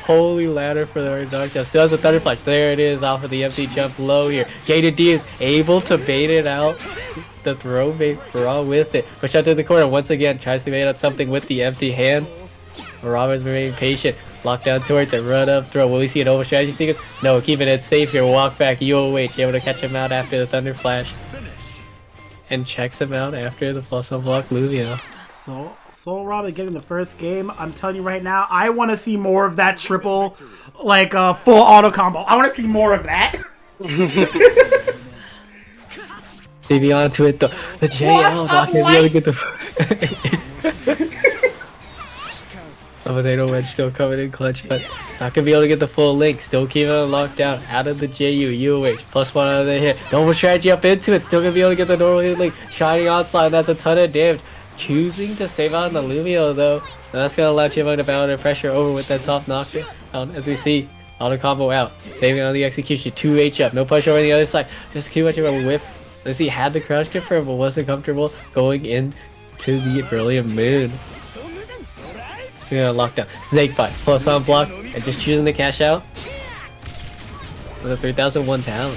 Speaker 3: Holy ladder for the knockdown. Still has a Thunder Flash. There it is off of the empty jump low here. Gated D is able to bait it out. The throw bait raw with it. Push out to the corner once again. Tries to bait out something with the empty hand. Robin's remaining patient. Lock down towards it, run up, throw. Will we see an over strategy sequence? No, keeping it safe here. Walk back, UOH, able to catch him out after the Thunder Flash. And checks him out after the +1 block Lumio.
Speaker 2: So Soul Robin getting the first game. I'm telling you right now, I want to see more of that triple, like full auto combo. I want to see more of that.
Speaker 3: Maybe onto it though. The JL not gonna be able to get the. Potato Wedge still coming in clutch, but not gonna be able to get the full link. Still keeping it locked down out of the JU, UOH, +1 out of the hit. Normal strategy up into it, still gonna be able to get the normal hit link. Shining Onslaught, that's a ton of damage. Choosing to save out on the Lumio though, and that's gonna allow Chivon to balance pressure over with that soft knockdown. As we see, auto combo out, saving on the execution, 2H up, no push over on the other side, just too much of a whip. Let's see, had the crouch confirmed, but wasn't comfortable going into the Brilliant Moon. Lockdown. Snake bite. +1 block. And just choosing to cash out. With a 3001 talent.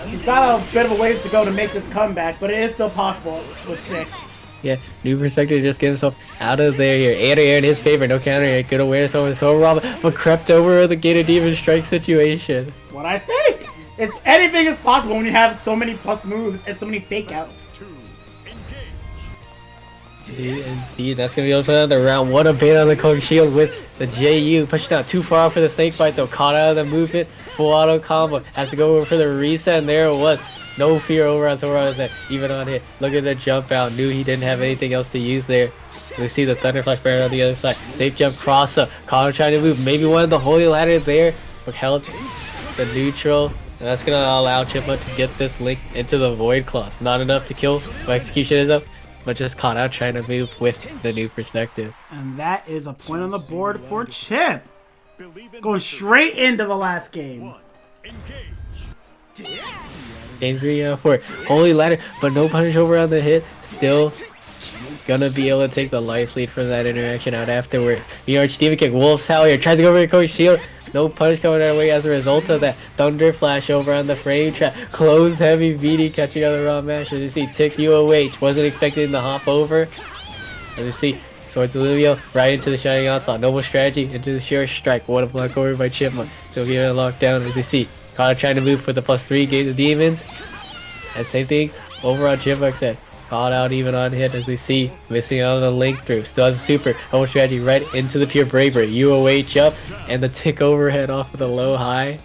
Speaker 2: He's got a bit of a ways to go to make this comeback, but it is still possible with 6.
Speaker 3: Yeah, new perspective to just get himself out of there here. Air in his favor. No counter here. Good awareness over Soul Robin, but crept over the gated demon strike situation.
Speaker 2: What I say? It's anything is possible when you have so many plus moves and so many fake outs.
Speaker 3: Indeed, that's gonna be able to another round. What a bait on the Cloak Shield with the JU. Pushing out too far for the snake bite though. Caught out of the movement. Full auto combo. Has to go over for the reset, and there it was. No fear over on Sora's head. Even on hit. Look at the jump out. Knew he didn't have anything else to use there. We see the Thunder Flash burn on the other side. Safe jump cross up. Connor trying to move. Maybe one of the holy ladder there. But held the neutral. And that's gonna allow Chipmunk to get this link into the Void Claws. Not enough to kill when execution is up, but just caught out trying to move with the new perspective.
Speaker 2: And that is a point on the board for Chip. Going straight into the last game.
Speaker 3: Game 3 out of 4. Holy ladder, but no punish over on the hit. Still gonna be able to take the life lead from that interaction out afterwards. The Archdemon kick, Wolf's Howl here, tries to go over to Coach Shield. No punish coming our way as a result of that. Thunder Flash over on the frame trap. Close heavy VD catching on the raw mash. As you see, Tick UOH wasn't expecting to hop over. As you see, Sword to Livio right into the Shining Onslaught. Noble strategy into the Sure Strike. What a block over by Chipmunk. Still getting locked down as you see. Connor trying to move for the +3 Gate of Demons. And same thing over on Chipmunk's head. Caught out even on hit as we see. Missing out on the link through. Still has a super. Noble strategy right into the Pure Bravery. UOH up. And the tick overhead off of the low high.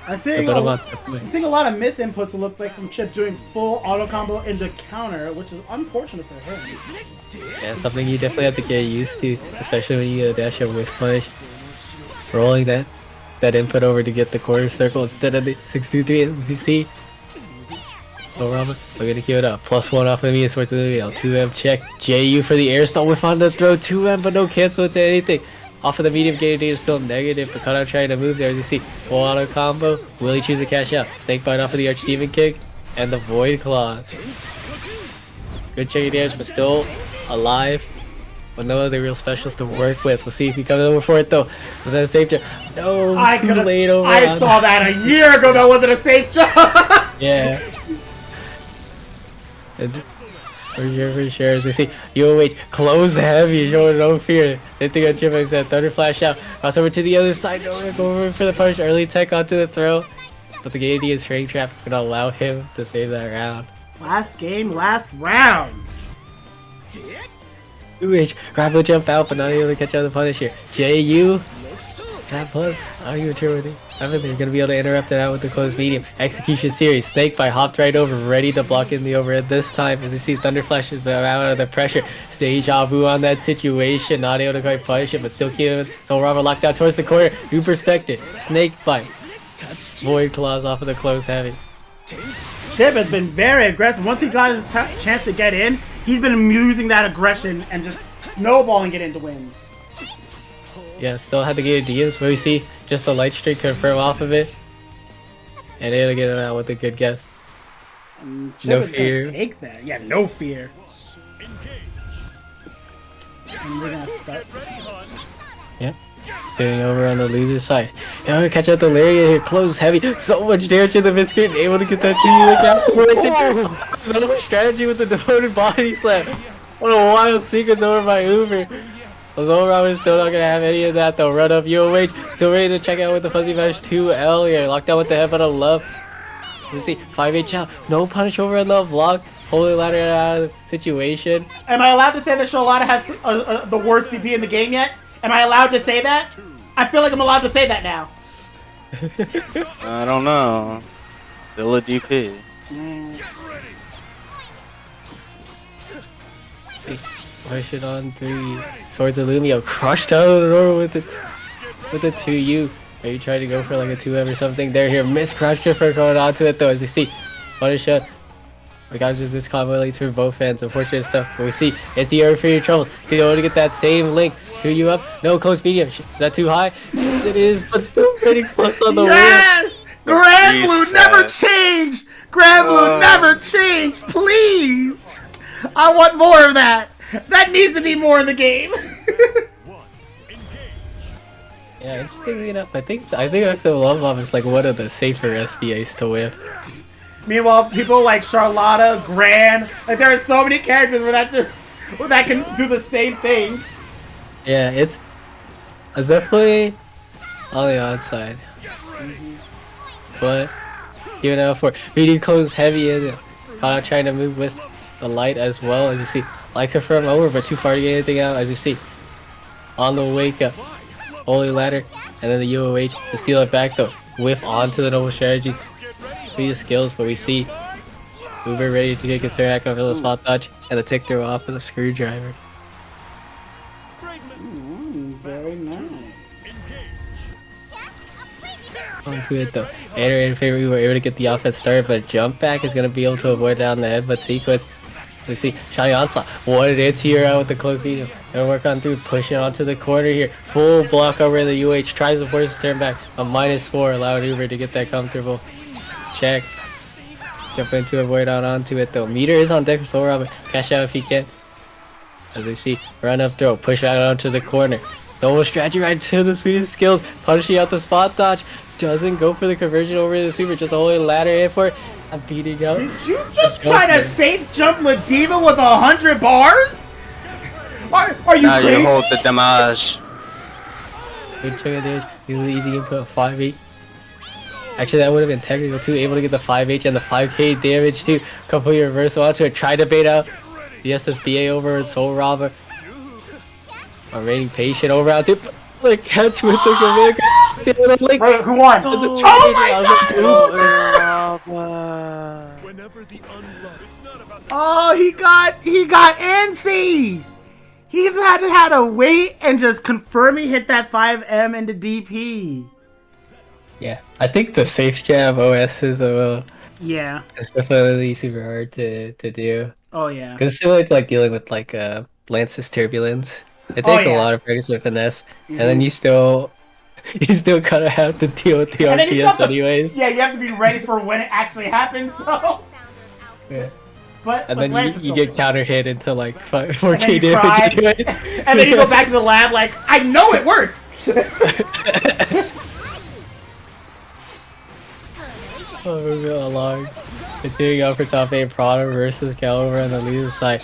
Speaker 2: I'm seeing a lot of misinputs, it looks like, from Chip doing full auto combo into counter, which is unfortunate for him.
Speaker 3: Yeah, something you definitely have to get used to, especially when you dash a whiff punish. Rolling that input over to get the quarter circle instead of the 6-2-3 as you see. Oh, Rama, we're gonna keep it up. +1 off of me, Swords of the Veil. 2M check. JU for the air stall whiff on the throw. 2M, but no cancel into anything. Off of the medium gated is still negative, but Cutout trying to move there as you see. Full auto combo. Will he choose to cash out? Snake bite off of the Archdemon kick. And the Void Claw. Good checking damage, but still alive. With no other real specials to work with. We'll see if he comes over for it though. Was that a safe jump? No, too late over.
Speaker 2: I saw that a year ago. That wasn't a safe jump.
Speaker 3: Yeah. And for sure, as we see, UOH close heavy, showing no fear. Same thing on Chipmunk said, Thunder Flash out, cross over to the other side, go over for the punish, early tech onto the throw. But the Gadian String Trap gonna allow him to save that round.
Speaker 2: Last game, last round.
Speaker 3: UOH, grab a jump out, but not able to catch out the punish here. JU, that plug, are you sure with it? They're gonna be able to interrupt it out with the closed medium. Execution series. Snake by hopped right over, ready to block in the overhead this time. As you see, Thunder Flash is out of the pressure. Deja vu on that situation, not able to quite punish it, but still keeping it. So Rama locked out towards the corner. New perspective. Snake bite. Void Claws off of the close heavy.
Speaker 2: Chip has been very aggressive. Once he got his chance to get in, he's been using that aggression and just snowballing it into wins.
Speaker 3: Yeah, still had to get a DMs, but we see just the light streak confirm off of it. And it'll get him out with a good guess.
Speaker 2: No
Speaker 3: fear.
Speaker 2: Take that. Yeah, no fear. And we're gonna start.
Speaker 3: Yeah. Getting over on the loser's side. And we're gonna catch out the Lariat here. Close heavy. So much damage to the mid-screen. Able to get that 2 out. Another strategy with the devoted body slam. What a wild sequence over by Uber. Ozora is still not gonna have any of that though. Run up UOH. Still ready to check out with the Fuzzy Mesh 2L here. Locked out with the headbutt of love. Let's see. 5-8 chop. No punish over in the block. Holy ladder out of the situation.
Speaker 2: Am I allowed to say that Charlotta has the worst DP in the game yet? Am I allowed to say that? I feel like I'm allowed to say that now.
Speaker 6: I don't know. Still a DP.
Speaker 3: Push it on 3. Swords of Lumio crushed out of the door with the 2U. Are you trying to go for like a 2M or something? They're here. Miss crouch for going onto it though, as you see. Punish shot. The guys with this combo leads for both fans. Unfortunate stuff. But we see it's the for your trouble. Still able to get that same link. 2U up. No close medium. Is that too high? Yes, it is. But still getting plus on the wheel.
Speaker 2: Yes! Grand Blue never changed! Grand Blue never changed! Please! I want more of that! That needs to be more in the game!
Speaker 3: Yeah, interestingly enough, I think actually Love Bomb is like one of the safer SBAs to whip.
Speaker 2: Meanwhile, people like Charlotta, Gran, like there are so many characters where that can do the same thing.
Speaker 3: Yeah, it's definitely on the odd side. But even out for BD close heavy in it. Kind of trying to move with the light as well, as you see. Light confirm over, but too far to get anything out, as you see. On the wake up. Holy ladder, and then the UOH to steal it back though. Whiff onto the noble strategy. Speed skills, but we see Uber ready to get concerned back over the spot dodge, and the tick throw off with a screwdriver.
Speaker 2: Very nice.
Speaker 3: onto it though. Enter in favor, we were able to get the offense started, but jump back is gonna be able to avoid down the headbutt sequence. We see Shiny Onslaught wanted it here out with the close medium. Gonna work on through, pushing onto the corner here. Full block over the UH, tries to force his turn back. A -4, allowed Uber to get that comfortable check. Jump into avoid out onto it though. Meter is on deck for Soul Robin. Cash out if he can. As we see, run up throw, push out onto the corner. Double strategy right to the sweetest skills. Punishing out the spot dodge. Doesn't go for the conversion over the super, just holding a ladder in for it. I'm beating out.
Speaker 2: Did you just try to safe jump Ladiva with 100 bars? Are you
Speaker 6: Now
Speaker 2: crazy?
Speaker 6: you hold the damage.
Speaker 3: Good chunk of damage. Easy input 5-8. Actually, that would have been technical too. Able to get the 5H and the 5K damage too. Complete reversal onto it. Try to bait out the SSBA over with Soul Robber. Remaining patient over out to the catch with the command.
Speaker 2: Wait, who won? Oh my
Speaker 5: Robber.
Speaker 1: Whenever the unloved. It's not about
Speaker 2: Oh, he got antsy. He just had to wait and just confirm he hit that 5M into DP.
Speaker 3: Yeah, I think the safe jab OS is
Speaker 2: Yeah.
Speaker 3: it's definitely super hard to do.
Speaker 2: Oh yeah.
Speaker 3: Because it's similar to like dealing with like Lance's turbulence. It takes a
Speaker 2: yeah.
Speaker 3: lot of practice and finesse, and then you still kind of have to deal with the
Speaker 2: And then you still
Speaker 3: RPS
Speaker 2: have to-
Speaker 3: anyways.
Speaker 2: Yeah, you have to be ready for when it actually happens. So.
Speaker 3: Yeah.
Speaker 2: But
Speaker 3: And then
Speaker 2: Lance is
Speaker 3: you
Speaker 2: still
Speaker 3: get counter hit into like
Speaker 2: And
Speaker 3: 4K
Speaker 2: then you
Speaker 3: damage
Speaker 2: cry.
Speaker 3: anyway.
Speaker 2: And then you go back to the lab like, I know it works.
Speaker 3: Oh, we're going along. Continuing on for top 8, Prada versus Caliber on the loser side.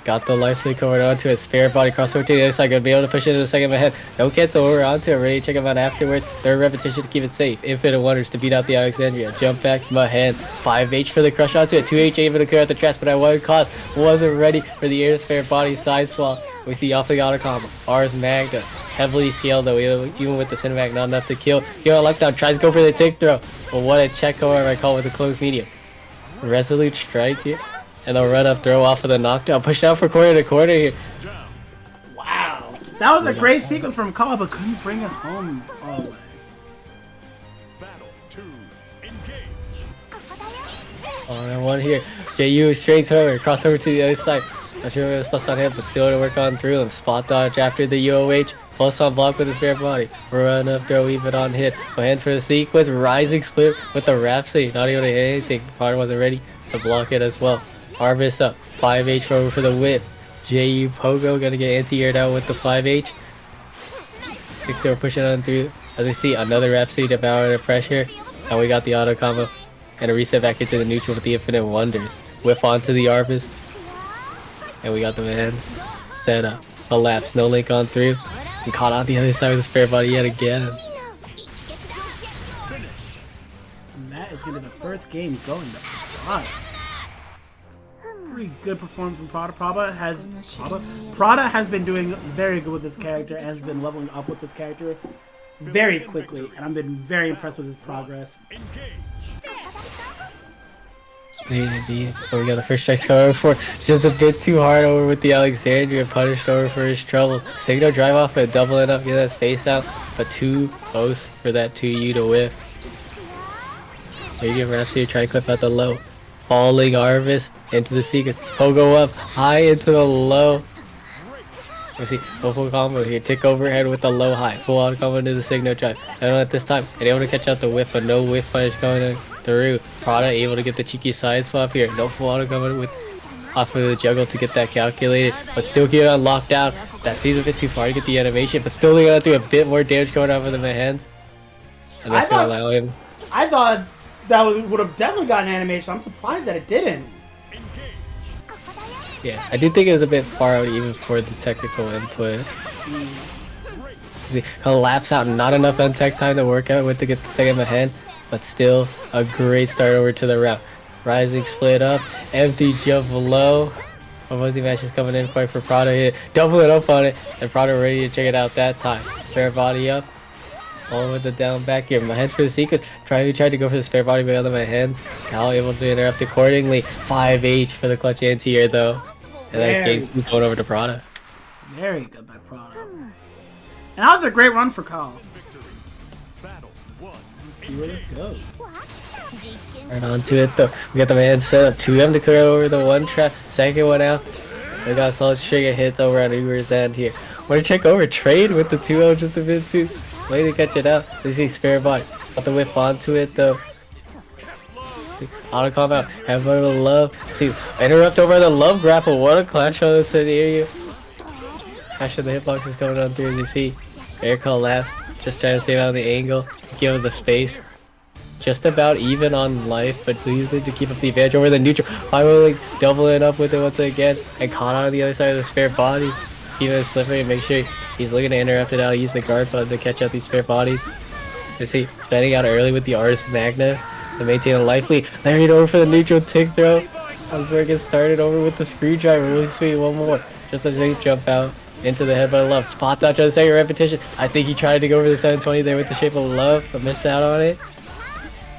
Speaker 3: Got the life lead coming onto it. Spare body crossover to the other side. Gonna be able to push it to the second ahead. No cancel over onto it. Ready to check him out afterwards. Third repetition to keep it safe. Infinite Wonders to beat out the Alexandria. Jump back, Mahan. 5H for the crush onto it. 2H able to clear out the traps, but at one cost. Wasn't ready for the air spare body side swap. We see off the auto combo. Ars Magda. Heavily scaled though, even with the cinematic, not enough to kill. Hero Lockdown tries to go for the tick throw. But what a check over I call with the close medium. Resolute strike here. And they'll run up, throw off of the knockdown. Push out for corner to corner here.
Speaker 2: Wow. That was a great sequence from Kawa, but couldn't bring it home all the way.
Speaker 1: battle 2. Engage.
Speaker 3: On one here. JU straight over, crossover to the other side. Not sure if it was plus on him, but still to work on through him. Spot dodge after the UOH. Plus on block with his spare body. Run up, throw even on hit. Go ahead for the sequence. Rising split with the Rhapsody. Not able to hit anything. Potter wasn't ready to block it as well. Harvest up. 5H over for the whip. JU Pogo gonna get anti-aired out with the 5H. Victor pushing on through. As we see, another Rhapsody to power the pressure. And we got the auto combo. And a reset back into the neutral with the Infinite Wonders. Whiff onto the Arvis. And we got the hands set up. Collapse. No link on through. And caught on the other side with the spare body yet again.
Speaker 2: And that is going to be the first game going to Prada. Pretty good performance from Prada. Prada has been doing very good with this character and has been leveling up with this character very quickly, and I've been very impressed with his progress.
Speaker 3: Indeed. Oh, we got the first strikes coming for just a bit too hard over with the Alexandria, punished over for his trouble. Signal drive off and double it up, get that space out, but too close for that 2U to whiff. Radiant Rhapsody try to clip out the low. Falling Arvis into the secret. Pogo up, high into the low. We see full combo here. Tick overhead with the low high. Full auto combo into the signal drive. And at this time, and able to catch out the whiff, but no whiff punish going through. Prada able to get the cheeky side swap here. No full auto combo with off of the juggle to get that calculated, but still get on locked out. That seems a bit too far to get the animation, but still gonna do a bit more damage going off of the hands. And that's gonna allow him.
Speaker 2: I thought that would have definitely gotten animation. I'm surprised that it didn't.
Speaker 3: Yeah, I do think it was a bit far out even for the technical input. See, collapse out, not enough untech time to work out with to get the second ahead, but still a great start over to the route. Rising split up, empty jump low. Opposing match is coming in quite for Prada here. Double it up on it, and Prada ready to check it out that time. Fair body up. All with the down back here. My hands for the sequence. Tried to go for the spare body by other my hands. Cal able to interrupt accordingly. 5H for the clutch anti-air though. And that's game 2 going over to Prada.
Speaker 2: Very good by Prada. And that was a great run for Kyle.
Speaker 1: Battle 1.
Speaker 2: see where this goes.
Speaker 3: Right onto it though. We got the man set up 2M to clear over the one trap. Second one out. We got a solid string of hits over on Uber's end here. Want to check over trade with the 2-0 just a bit too. Way to catch it out. They see spare bot. Got the whip onto it though. Auto comp out. Have a little love. See, interrupt over the love grapple. What a clash on this scenario. Clash of the hitbox is coming on through as you see. Air call last. Just trying to save out the angle. Give him the space. Just about even on life, but please need to keep up the advantage over the neutral. Finally doubling up with it once again. And caught on the other side of the spare body. Keep it slippery and make sure he's looking to interrupt it out. Use the guard button to catch out these spare bodies. You see, spending out early with the Artist Magna to maintain a life lead. Larry it over for the neutral tick throw. That's where it gets started over with the screwdriver. Really sweet, one more. Just a big jump out into the headbutt of love. Spot dodge on the second repetition. I think he tried to go over the 720 there with the shape of love, but missed out on it.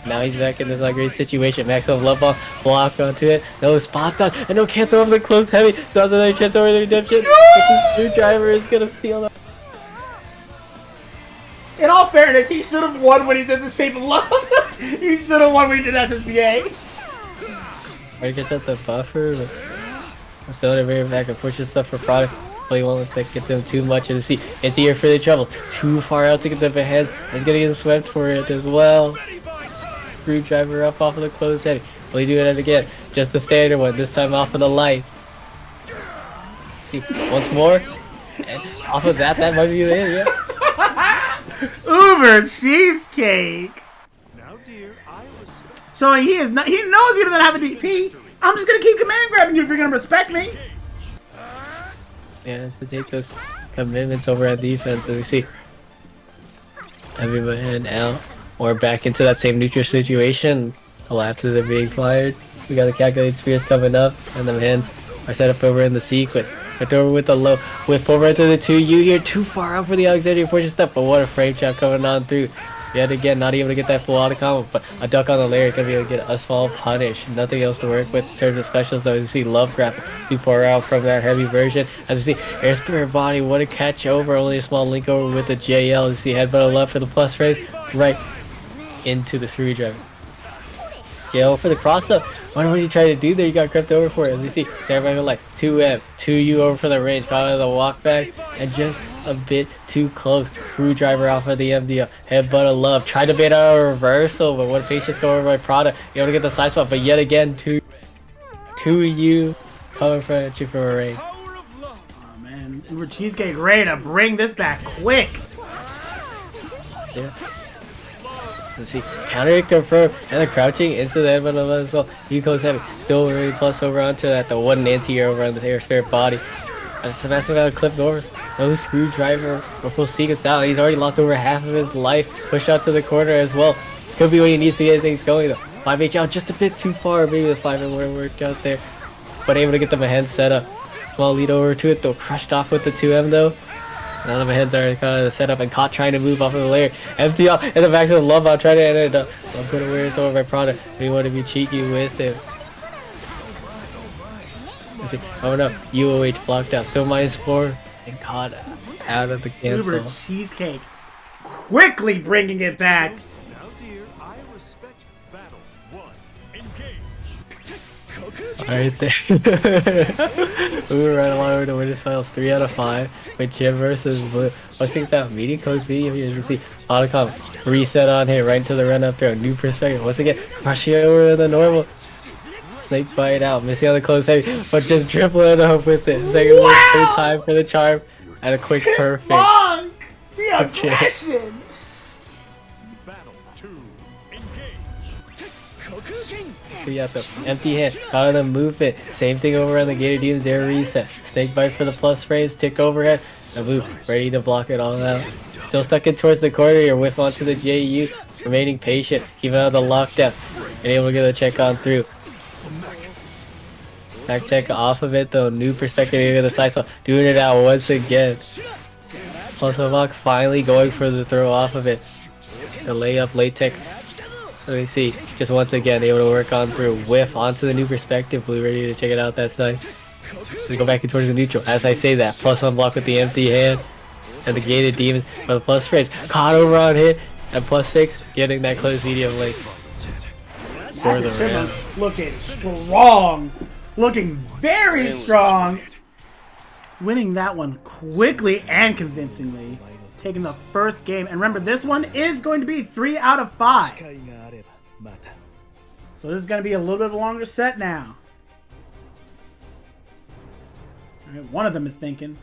Speaker 3: Now he's back in this not great situation. Maximum love ball, block onto it. No spot dodge, and no cancel over the close heavy. So that's another chance over the redemption. But the screwdriver is gonna steal that.
Speaker 2: In all fairness, he should have won when he did the shape of love. He should have won when he did SSBA.
Speaker 3: Try to get out the buffer, but still in a very back and pushes stuff for product. Play won't let that get them too much, and see into here for the trouble. Too far out to get them ahead. He's gonna get swept for it as well. Screwdriver up off of the closed heavy. Will he do it again? Just the standard one, this time off of the light. See, once more. And off of that might be it, yeah.
Speaker 2: Uber cheesecake.
Speaker 1: Now, dear, I respect.
Speaker 2: So he knows he doesn't have a DP. I'm just gonna keep command grabbing you if you're gonna respect me.
Speaker 3: Yeah, it's to take those commitments over at defense, and we see everybody head out or back into that same neutral situation. Collapses are being fired. We got the calculated spears coming up, and the hands are set up over in the sequence. But over with the low, with over into the 2U here, too far out for the Alexandria fortune step, but what a frame trap coming on through. Yet again, not able to get that full auto combo, but a duck on the layer gonna be able to get Asphalt punish. Nothing else to work with in terms of specials though. As you see, love grapple too far out from that heavy version. As you see, air spirit body, what a catch over, only a small link over with the JL. You see headbutt of love for the plus phrase, right into the screwdriver. JL for the cross up. Wonder what you tried to do there. You got crept over for it. As you see, Samurai like 2M, 2U over for the range, caught out of the walk back, and just a bit too close. Screwdriver off of the MDO. Headbutt of love. Tried to bait out a reversal, but what a patience go over by Prada. You able to get the side spot, but yet again, 2U coming at you from a range.
Speaker 2: Oh man, Uber cheesecake ready to bring this back quick.
Speaker 3: Yeah. Let's see, counter it confirmed, and the crouching into the headbutt of love as well. He goes heavy, still really plus over onto that. The one anti-air over on the air spirit body. Sebastian got a clip over. No screwdriver. We're full sequence out. He's already lost over half of his life. Push out to the corner as well. This could be what he needs to get things going though. 5H out just a bit too far. Maybe the 5 would have worked out there. But able to get them a hand set up. Small lead over to it though. Crushed off with the 2M though. None of my heads are kind of set up and caught trying to move off of the layer. Empty off and the back of the love out trying to end it up. I'm gonna wear some of my product. We want to be cheeky with it. Oh no, UOH blocked out. Still -4 and caught out of the cancel.
Speaker 2: Uber cheesecake quickly bringing it back.
Speaker 1: Now, dear, I respect battle. 1. Engage.
Speaker 3: Alright there. We were right along over to win this finals 3 out of 5 with Jim versus Blue. What's things out? Medium coast medium here as you see. Autocom reset on here right into the run up throw. New perspective. Once again, crushing over the normal. Snake bite out, missing on the close heavy, but just dribbling up with it. Second third time for the charm, and a quick perfect.
Speaker 2: Bonk! The aggression!
Speaker 1: Battle 2. Engage.
Speaker 3: So you have the empty hand, out of the movement. Same thing over on the Gator Demons air reset. Snake bite for the plus frames, tick overhead. Abu ready to block it all out. Still stuck in towards the corner, you're whiff onto the JU. Remaining patient, keeping out of the lockdown. And able to get a check on through. Back check off of it though, new perspective into the side swap, doing it out once again. Plus Havoc finally going for the throw off of it. The layup, late tech. Let me see, just once again able to work on through, whiff onto the new perspective. Blue ready to check it out that side. So go back in towards the neutral. As I say that, plus unblock with the empty hand. And the gated demon for the plus range. Caught over on hit. At +6, getting that close medium link for the round.
Speaker 2: Looking strong. Looking very strong. Winning that one quickly and convincingly. Taking the first game. And remember, this one is going to be 3 out of 5. So this is going to be a little bit of a longer set now. All right, one of them is thinking.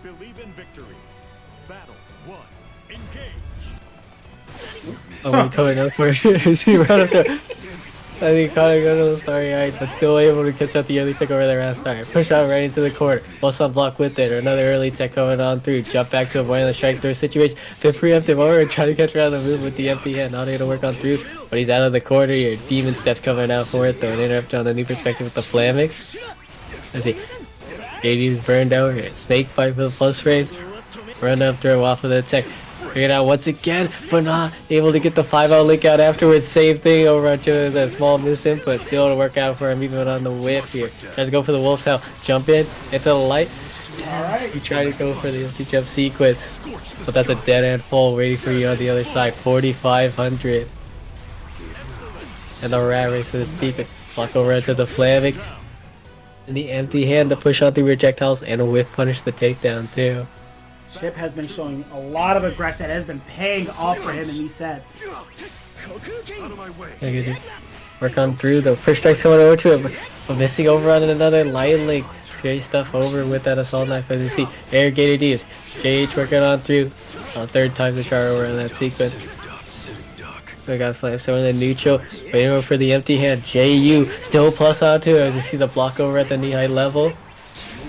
Speaker 1: Believe in victory. Battle 1. Engage.
Speaker 3: Oh, we're coming up for it. He ran up there. I think Connor got a little starry-eyed, but still able to catch out the early tech over there around start. Push out right into the corner. Plus on block with it. Or another early tech coming on through. Jump back to avoid the strike through situation. The preemptive over and try to catch around the move with the empty hand. Not able to work on through, but he's out of the corner here. Demon steps coming out for it though. An interrupt on the new perspective with the Flaming. Let's see. JD's burned out here. Snake bite for the plus range. Run up throw off of the tech. Figured out once again, but not able to get the 5-out link out afterwards. Same thing over on Chile, that small miss input. Still able to work out for him even on the whip here. Tries to go for the Wolf's Hell. Jump in into the light.
Speaker 2: Alright.
Speaker 3: You try to go for the empty jump sequence. But that's a dead end fall waiting for you on the other side. 4,500. And the rat race for the sequence. Block over into the Flaming. And the empty hand to push out the projectiles and a whip punish the takedown too.
Speaker 2: Chip has been showing a lot of aggression that has been paying off for him in these sets.
Speaker 3: Work on through the first strike's coming over to him, but missing over on another light link. Scary stuff over with that assault knife as you see. Air gated Diaz. JH working on through. On third time to char over in that sequence. We got flame so in the neutral. Waiting over for the empty hand. JU still plus on too as you see the block over at the knee high level.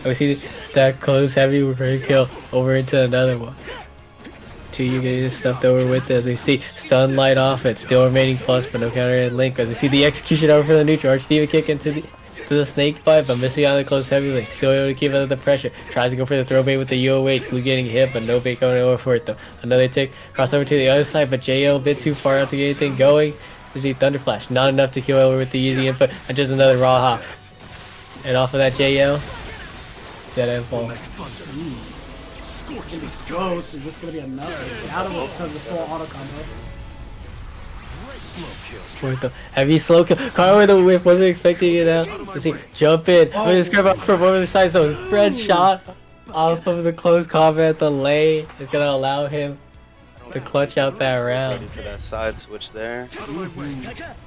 Speaker 3: We see that close heavy reverse kill over into another one. 2 you getting stuffed over with it as we see stun light off it, still remaining plus but no counter hit link as we see the execution over for the neutral. Arch Diva kick into the snake bite but missing on the close heavy link. Still able to keep under the pressure. Tries to go for the throw bait with the UOH. Blue getting hit but no bait going over for it though. Another tick crossover to the other side but JO a bit too far out to get anything going. We see Thunder Flash. Not enough to kill over with the easy input and just another raw hop. And off of that JO. Dead end fall.
Speaker 2: Close. Is this going to be another? Out of it because of the full auto combo.
Speaker 3: Heavy slow kill. Car with the whip. Wasn't expecting it out. Let's see. Jump in. Let me scrub up from over the side. So his Fred shot off of the close combat. The lay is going to allow him to clutch out that round.
Speaker 6: Ready for that side switch there.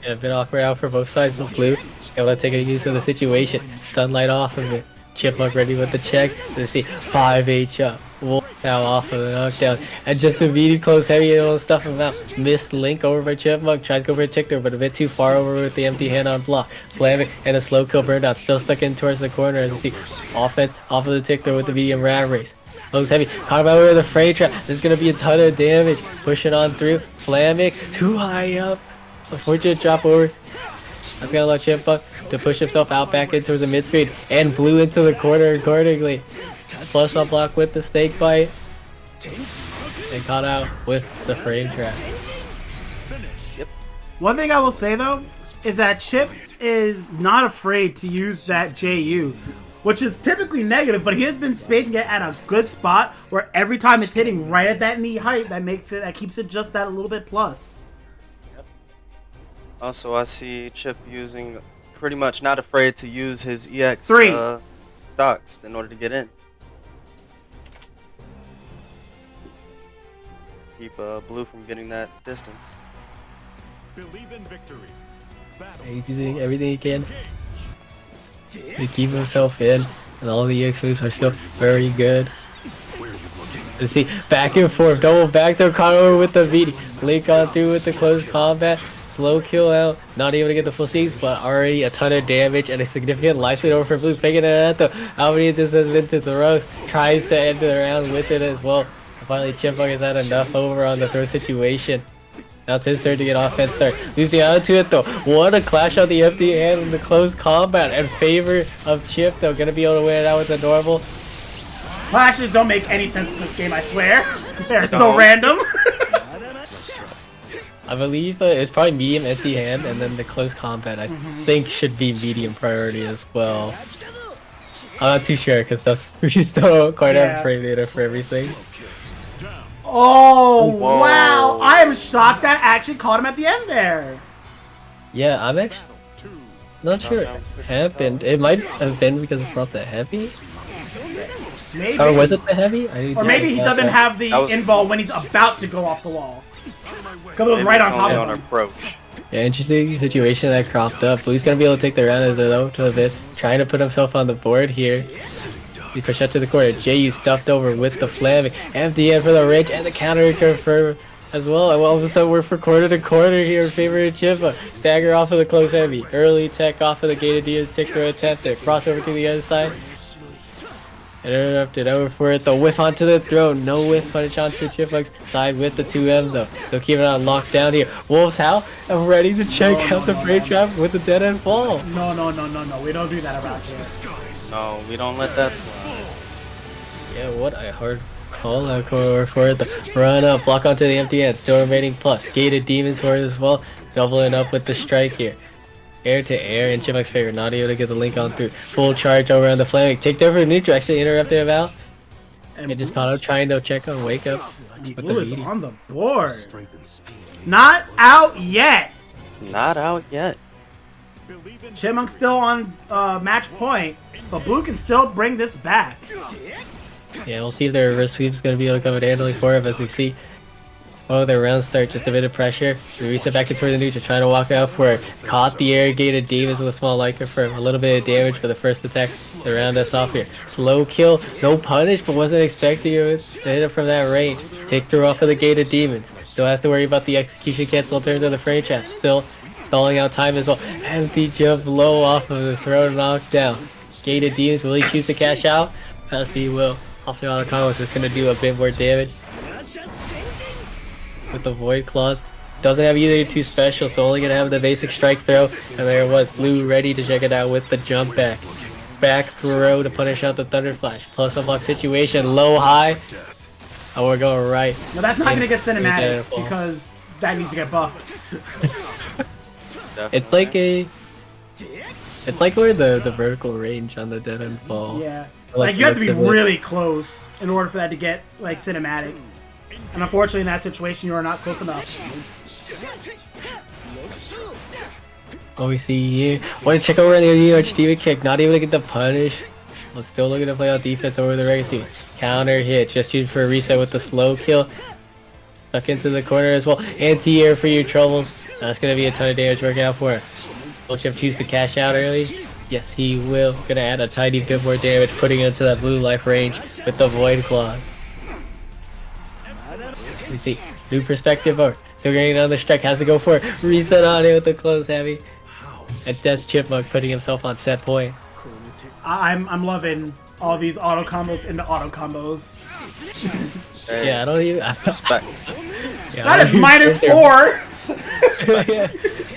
Speaker 3: Yeah, a bit awkward out for both sides with Blue. Able to take a use of the situation. Stun light off of it. Chipmunk ready with the check. Let's see. 5H up. Wolf now off of the knockdown. And just immediately close heavy and stuff him out. Missed link over by Chipmunk. Tries to go for a tick there, but a bit too far over with the empty hand on block. Slamming and a slow kill burn down. Still stuck in towards the corner as you see. Offense off of the tick there with the medium rat race. Looks heavy. Caught him out with the freight trap. There's going to be a ton of damage. Pushing on through. Flaming. Too high up. Unfortunate drop over. That's going to allow Chipmunk to push himself out back in towards the mid screen. And Blue into the corner accordingly. Plus on block with the snake bite. And caught out with the frame trap.
Speaker 2: One thing I will say though is that Chip is not afraid to use that JU, which is typically negative, but he has been spacing it at a good spot where every time it's hitting right at that knee height, that keeps it just that a little bit plus.
Speaker 6: Also, I see Chip using, pretty much not afraid to use his EX stocks in order to get in. Keep Blue from getting that distance.
Speaker 1: Believe in victory. Battle.
Speaker 3: He's using everything he can to keep himself in, and all the EX moves are still very good. Let's see, back and forth, double back to Connor with the VD. Link on through with the close combat. Slow kill out, not able to get the full seeds, but already a ton of damage and a significant life speed over for Blue. Picking it out though. How many of this has been to throws? Tries to end the round with it as well. And finally, Chipmunk has had enough over on the throw situation. Now it's his turn to get offense start. Losing out to it though. What a clash on the empty hand in the close combat in favor of Chip though. Gonna be able to win it out with the normal.
Speaker 2: Clashes don't make any sense in this game, I swear. They're so random.
Speaker 3: I believe it's probably medium empty hand, and then the close combat I think should be medium priority as well. I'm not too sure because we still quite have frame data for everything.
Speaker 2: Oh,
Speaker 6: Whoa.
Speaker 2: wow. I am shocked that actually caught him at the end there.
Speaker 3: Yeah, I'm actually not sure it happened. It might have been because it's not that heavy.
Speaker 2: Maybe.
Speaker 3: Or was it the heavy?
Speaker 2: Or maybe he doesn't have the invul when he's about to go off the wall. Because it was right on top of him.
Speaker 6: approach.
Speaker 3: Yeah, interesting situation that cropped up. Blue's gonna be able to take the round as a to a bit, trying to put himself on the board here. He pushed out to the corner. JU stuffed over with the flaming. MDN for the range and the counter confirm as well. And all of a sudden we're from corner to corner here in favor of Chippa. Stagger off of the close heavy. Early tech off of the gated DMs. Tick through attempt to cross over to the other side. Interrupted over for it. The whiff onto the throw. No whiff punish onto Chipmunk's side with the 2M though. Still keeping it on lockdown here. Wolves Howl and ready to check out the break trap with the dead end fall.
Speaker 2: No. We don't do that around here.
Speaker 6: No, we don't let that slide.
Speaker 3: Yeah, what a hard call out for it. The run up, block onto the empty end. Still remaining plus. Gated Demons for it as well. Doubling up with the strike here. Air to air in Chipmunk's favor. Not able to get the link on through. Full charge over on the flank. Take over neutral. Actually interrupted him out. And just caught up trying to check on wake up.
Speaker 2: Blue is on the board. Not out yet.
Speaker 6: Not out yet.
Speaker 2: Chipmunk's still on match point, but Blue can still bring this back.
Speaker 3: Yeah, we'll see if their reverse sweep is going to be able to come in handily for him as we see. Oh, their round start, just a bit of pressure. We reset back toward the neutral, trying to walk out for it. Caught the irrigated demons with a small liker for a little bit of damage for the first attack. They round us off here. Slow kill, no punish, but wasn't expecting it to hit it from that range. Take through off of the gated demons. Still has to worry about the execution cancel in terms of the frame trap. Still stalling out time as well. Empty jump low off of the throw knockdown. Gated demons, will he choose to cash out? Yes, he will. Off the auto combo, so it's going to do a bit more damage. With the Void Claws. Doesn't have either too special, so only going to have the basic strike throw. And there it was. Blue ready to check it out with the jump back. Back throw to punish out the Thunder Flash. Plus unblock situation. Low, high. Oh, we're going right.
Speaker 2: No, that's not going to get cinematic because that needs to get buffed.
Speaker 3: It's like a... It's like where the vertical range on the dead end fall.
Speaker 2: Yeah. Like you have to be really close in order for that to get like cinematic. And unfortunately in that situation you are not close enough.
Speaker 3: What we see here. Want to check over the Steven kick. Not able to get the punish. Well, still looking to play out defense over the legacy. Counter hit. Just shooting for a reset with the slow kill. Stuck into the corner as well. Anti-air for your troubles. That's going to be a ton of damage working out for it. Will Chip choose to cash out early? Yes, he will. Gonna add a tiny bit more damage, putting it into that blue life range with the Void Claws. We see new perspective over. Still getting another strike, has to go for it. Reset on it with the close heavy. And that's Chipmunk putting himself on set point.
Speaker 2: I'm loving all these auto combos into auto combos.
Speaker 3: Yeah, I don't even.
Speaker 2: That is -4.
Speaker 3: Yeah,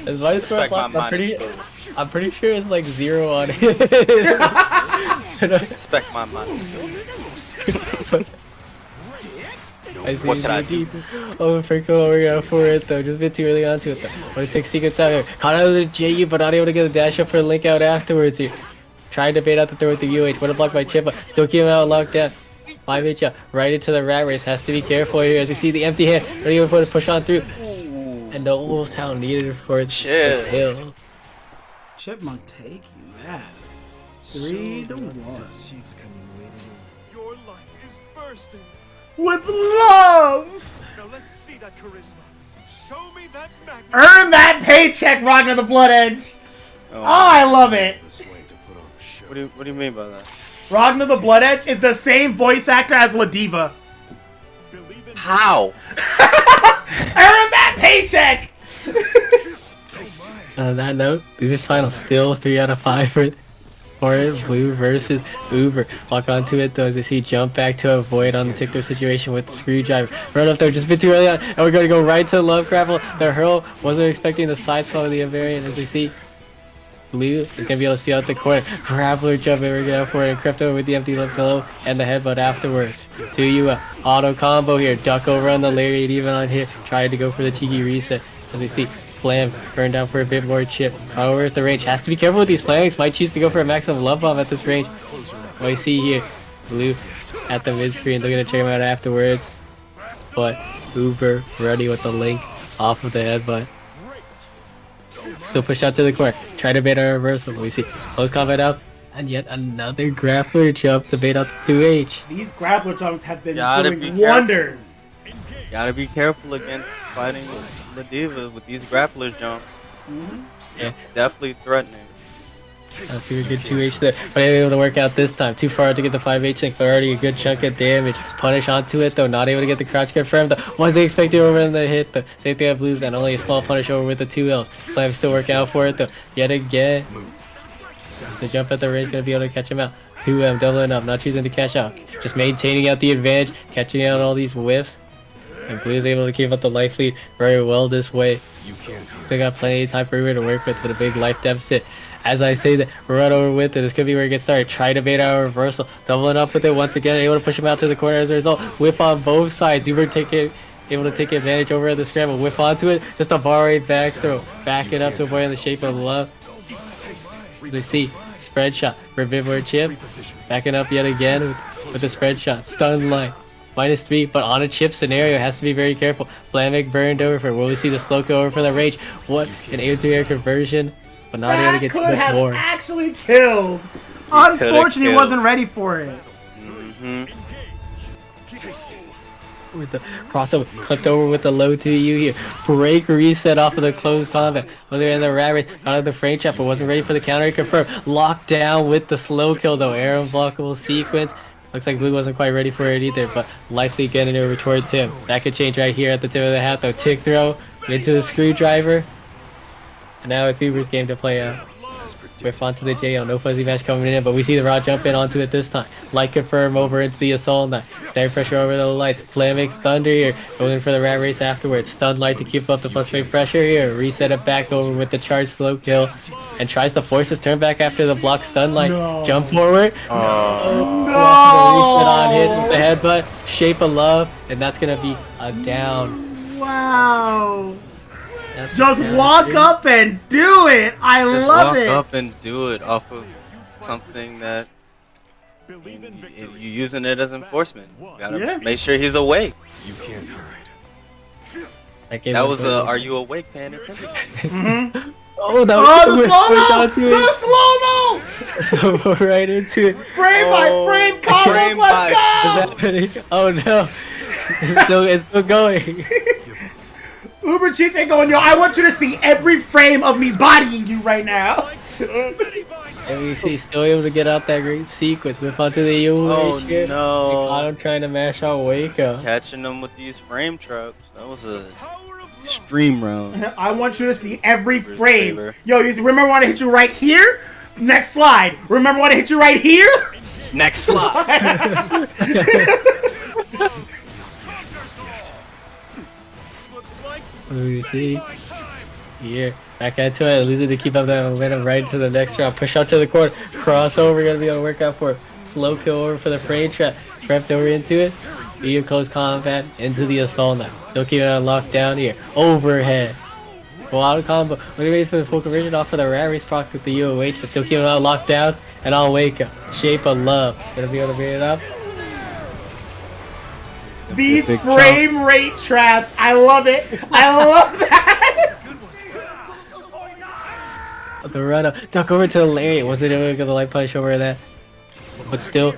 Speaker 3: it's -4. I'm pretty sure it's like 0 on it.
Speaker 6: Respect my mind.
Speaker 3: I see.
Speaker 6: What can I do?
Speaker 3: Oh, Franco, we're going for it though. Just a bit too early onto it though. Want to take sequence out here. Caught out of the JU, but not able to get the dash up for a link out afterwards here. Trying to bait out the throw with the UH. What a block by Chippa. Still keeping out locked down. 5 right into the rat race. Has to be careful here as you see the empty hand. Not even put a push on through. And the Wolves Hound needed for it to kill.
Speaker 2: Chipmunk taking that. 3-1.
Speaker 1: Your life is bursting.
Speaker 2: With love!
Speaker 1: Now let's see that charisma. Show me that magnet.
Speaker 2: Earn that paycheck, Ragnar the Blood Edge! Oh, I love it!
Speaker 6: What do you mean by that?
Speaker 2: Ragnar the Blood Edge is the same voice actor as Ladiva.
Speaker 6: How?
Speaker 2: Earn that paycheck!
Speaker 3: On that note, this is final. Still 3 out of 5 for Blue versus Uber. Walk onto it though as you see jump back to avoid on the tick-through situation with the screwdriver. Run up there just a bit too early on, and we're going to go right to the love grapple. The hurl wasn't expecting the side swallow of the invariant as we see. Blue is going to be able to steal out the corner. Grappler jump and we're going for it. And Crypto with the empty left below and the headbutt afterwards. 2U auto combo here. Duck over on the lariat even on hit. Tried to go for the cheeky reset as we see. Flam burned down for a bit more chip. However, at the range, has to be careful with these flanks. Might choose to go for a maximum love bomb at this range. What you see here, Blue at the mid screen. They're gonna check him out afterwards. but uber ready with the link off of the headbutt. Still push out to the corner. Try to bait a reversal. We see close combat up. And yet another grappler jump to bait out the 2H.
Speaker 2: These grappler jumps have been
Speaker 6: Gotta be
Speaker 2: doing
Speaker 6: careful.
Speaker 2: wonders.
Speaker 6: Gotta be careful against fighting with the diva with these grappler jumps.
Speaker 3: Yeah.
Speaker 6: Definitely threatening.
Speaker 3: Let's see a good 2H there. But able to work out this time. Too far to get the 5H link, but already a good chunk of damage. Punish onto it though, not able to get the crouch confirmed though. Wasn't expecting over in the hit though. Same thing at Blues and only a small punish over with the 2Ls. Flam still working out for it though. Yet again. The jump at the range gonna be able to catch him out. 2M doubling up, not choosing to catch out. Just maintaining out the advantage, catching out all these whiffs. And Blue's able to keep up the life lead very well this way. Still got plenty of time for Uber to work with a big life deficit. As I say that, run over with it. This could be where it gets started. Try to bait out a reversal. Doubling up with it once again. Able to push him out to the corner as a result. Whiff on both sides. Uber able to take advantage over the scramble. Whiff onto it. Just a borrowed back throw. Back it up to avoid in the shape of love. We see spread shot. Revivor chip. Backing up yet again with the spread shot. Stun line. -3, but on a chip scenario, has to be very careful. Flamic burned over for. Will we see the slow go over for the rage? What an air-to-air conversion. But not able to
Speaker 2: That
Speaker 3: get
Speaker 2: could
Speaker 3: too
Speaker 2: have
Speaker 3: more.
Speaker 2: actually killed. Unfortunately,
Speaker 6: killed.
Speaker 2: wasn't ready for it.
Speaker 3: With the crossover, clipped over with the low 2U here. Break reset off of the closed combat. Was there in the rat race? Out of the frame trap, but wasn't ready for the counter. Confirmed. Locked down with the slow kill though. Air unblockable sequence. Looks like Blue wasn't quite ready for it either, but likely getting over towards him. That could change right here at the tip of the hat though. Tick throw into the screwdriver. And now it's Uber's game to play out. Whiff onto the JL, no fuzzy match coming in, but we see the Raw jump in onto it this time. Light confirm over into the Assault Knight. Stand pressure over the lights. Flamic Thunder here, going for the rat race afterwards. Stun Light to keep up the plus rate pressure here. Reset it back over with the charge slow kill. And tries to force his turn back after the block Stun Light.
Speaker 2: No.
Speaker 3: Jump forward.
Speaker 2: No!
Speaker 3: Reset on hit with the headbutt. Shape of Love. And that's going to be a down.
Speaker 2: Wow.
Speaker 3: That's
Speaker 2: Just
Speaker 3: a down.
Speaker 2: walk up and do it. I
Speaker 6: Just
Speaker 2: love
Speaker 6: walk
Speaker 2: it.
Speaker 6: up and do it off of something that you using it as enforcement. You gotta
Speaker 2: Yeah.
Speaker 6: make sure he's awake.
Speaker 1: You can't hide.
Speaker 6: That was a "Are you awake?" paying attention.
Speaker 3: Oh, that
Speaker 2: Oh,
Speaker 3: was
Speaker 2: the slow-mo! The slow-mo!
Speaker 3: so right into it.
Speaker 2: Frame by frame comments,
Speaker 6: frame
Speaker 2: let's
Speaker 6: by-
Speaker 2: go!
Speaker 3: What's happening? Oh no, it's still going.
Speaker 2: Uber Chief ain't going, yo, I want you to see every frame of me bodying you right now.
Speaker 3: And we see still able to get out that great sequence. Move onto the UH
Speaker 6: Oh
Speaker 3: here.
Speaker 6: no!
Speaker 3: Got him trying to mash out Waco.
Speaker 6: Catching them with these frame traps. That was a extreme round.
Speaker 2: I want you to see every
Speaker 6: Uber's
Speaker 2: frame.
Speaker 6: favor.
Speaker 2: Yo, you remember when I hit you right here? Next slide. Remember when I hit you right here?
Speaker 6: Next slide.
Speaker 3: Let me see. Here, back into it. Losing to keep up that momentum right into the next round. Push out to the corner. Crossover, gonna be able to work out for it. Slow kill over for the frame trap. Prepped over into it. Via close combat into the Assault Knight. Still keeping it on lockdown here. Overhead. Full auto combo. We're ready for the full conversion off of the rat race proc with the UOH, but still keeping it on lockdown. And on Wake Up. Shape of Love. Gonna be able to bring it up.
Speaker 2: These
Speaker 6: Big
Speaker 2: frame rate traps. I love it. I love that.
Speaker 3: The run up. Duck over to the lariat. Wasn't able to get the light punish over that. But still,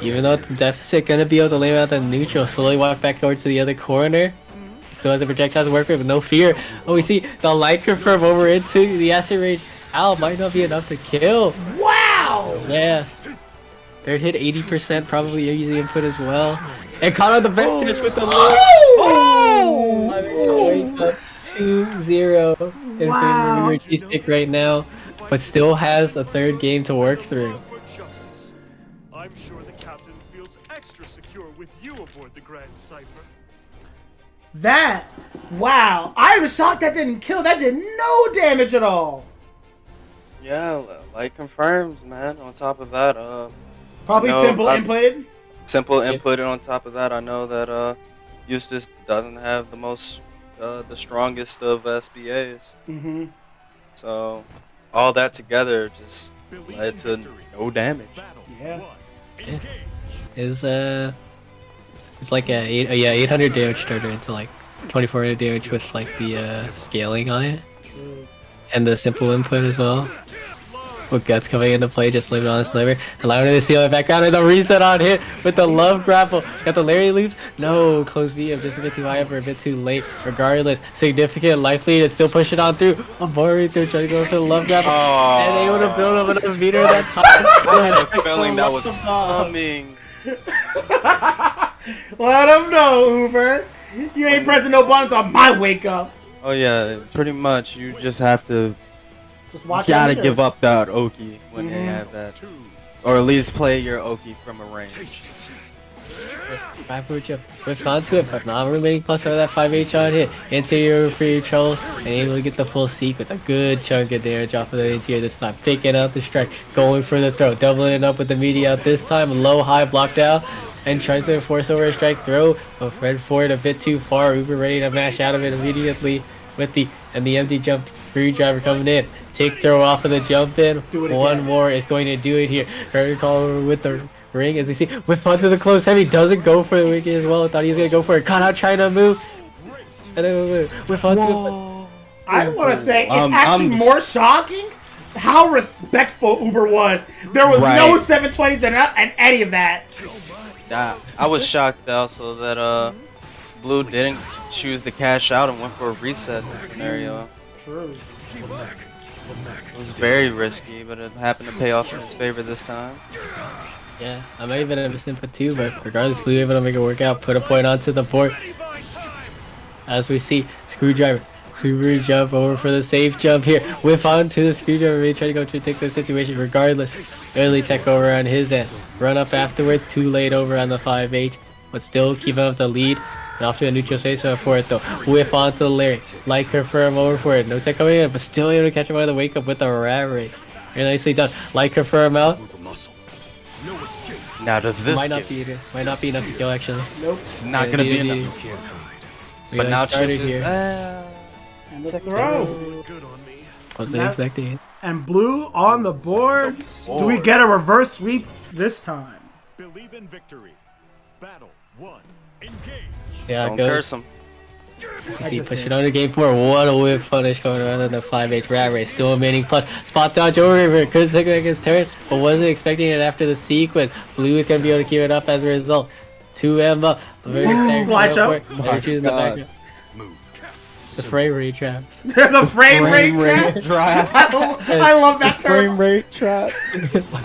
Speaker 3: even though it's a deficit, gonna be able to lay out the neutral. Slowly walk back over to the other corner. Still has the projectiles to work with no fear. Oh, we see the light confirm over into the acid rage. Ow, might not be enough to kill.
Speaker 2: Wow.
Speaker 3: Yeah. Third hit 80%, probably easy input as well. And caught on the vent touch with the lure. Wake up 2-0 in
Speaker 2: Wow.
Speaker 3: favor of G-Stick right now, but still has a third game to work through.
Speaker 1: For justice. I'm sure the captain feels extra secure with you aboard the Grand Cipher.
Speaker 2: That. Wow. I was shocked that didn't kill. That did no damage at all.
Speaker 6: Yeah, like confirmed, man. On top of that,
Speaker 2: Probably
Speaker 6: No,
Speaker 2: simple inputted.
Speaker 6: simple input, and on top of that, I know that Eustace doesn't have the most, the strongest of SBAs.
Speaker 2: Mm-hmm.
Speaker 6: So all that together just led to no damage.
Speaker 2: Yeah.
Speaker 3: Is It's like a 800 damage starter into like 2400 damage with like the scaling on it, and the simple input as well. With guts coming into play, just leaving on the sliver, allowing it to seal it back out, and the reset on hit with the love grapple. Got the Larry leaps. No, close VM, just a bit too high or a bit too late. Regardless, significant life lead and still pushing on through. I'm right through trying to go for the love grapple, and able to build up another meter. That's
Speaker 6: I had a feeling that was coming.
Speaker 2: Let him know, Uber. You ain't pressing no buttons on my wake up.
Speaker 6: Oh yeah, pretty much. You just have to.
Speaker 2: Just watch.
Speaker 6: Gotta give up that Oki when they have that, or at least play your Oki from a range.
Speaker 3: 5 jump, whips onto it, but not remaining plus over that 5H shot hit. Interior for your trolls, and able to get the full sequence. A good chunk of damage off of the interior this time. Picking out the strike, going for the throw, doubling it up with the media out this time. Low, high, blocked out, and tries to force over a strike throw, but Fred forward a bit too far. Uber ready to mash out of it immediately with the empty jump screwdriver coming in. Tick throw off of the jump in. One more is going to do it here. Very call with the ring as we see with onto the close heavy. Doesn't go for the wicked as well. Thought he was gonna go for it. Caught out trying to move. And then with onto
Speaker 2: I want to say it's actually more shocking how respectful Uber was. There was no 720s and any of that.
Speaker 6: I was shocked also that Blue didn't choose to cash out and went for a reset scenario.
Speaker 2: True.
Speaker 6: It was very risky, but it happened to pay off in his favor this time.
Speaker 3: Yeah, I might even have a input too, but regardless, Blue able to make it work out. Put a point onto the board. As we see, screwdriver. Super jump over for the safe jump here. Whiff onto the screwdriver. Maybe try to go to take the situation regardless. Early tech over on his end. Run up afterwards. Too late over on the 5-8. But still keeping up the lead. And off to a neutral say so for it though. Whiff onto the Larry. Like confirm over for it. No tech coming in, but still able to catch him out of the wake up with the rat race. Very nicely done. Like confirm out.
Speaker 6: Now does this
Speaker 3: might not be enough to kill actually.
Speaker 2: Nope.
Speaker 6: It's not gonna be enough. But now Chip is
Speaker 2: And the throw.
Speaker 3: Wasn't expecting it.
Speaker 2: And Blue on the board. Do we get a reverse sweep this time?
Speaker 1: Believe in victory. Battle 1. Engage.
Speaker 3: Yeah,
Speaker 6: Don't
Speaker 3: goes.
Speaker 6: curse him.
Speaker 3: See, push it on to game 4. What a whip punish going around in the 5-8 rat race. Still remaining plus. Spot dodge over it. Couldn't take it his turn, but wasn't expecting it after the sequence. Blue is going to be able to keep it up as a result. 2M up.
Speaker 2: Flash up.
Speaker 3: The frame rate traps.
Speaker 2: The frame rate trap. I love that term.
Speaker 6: Frame rate traps.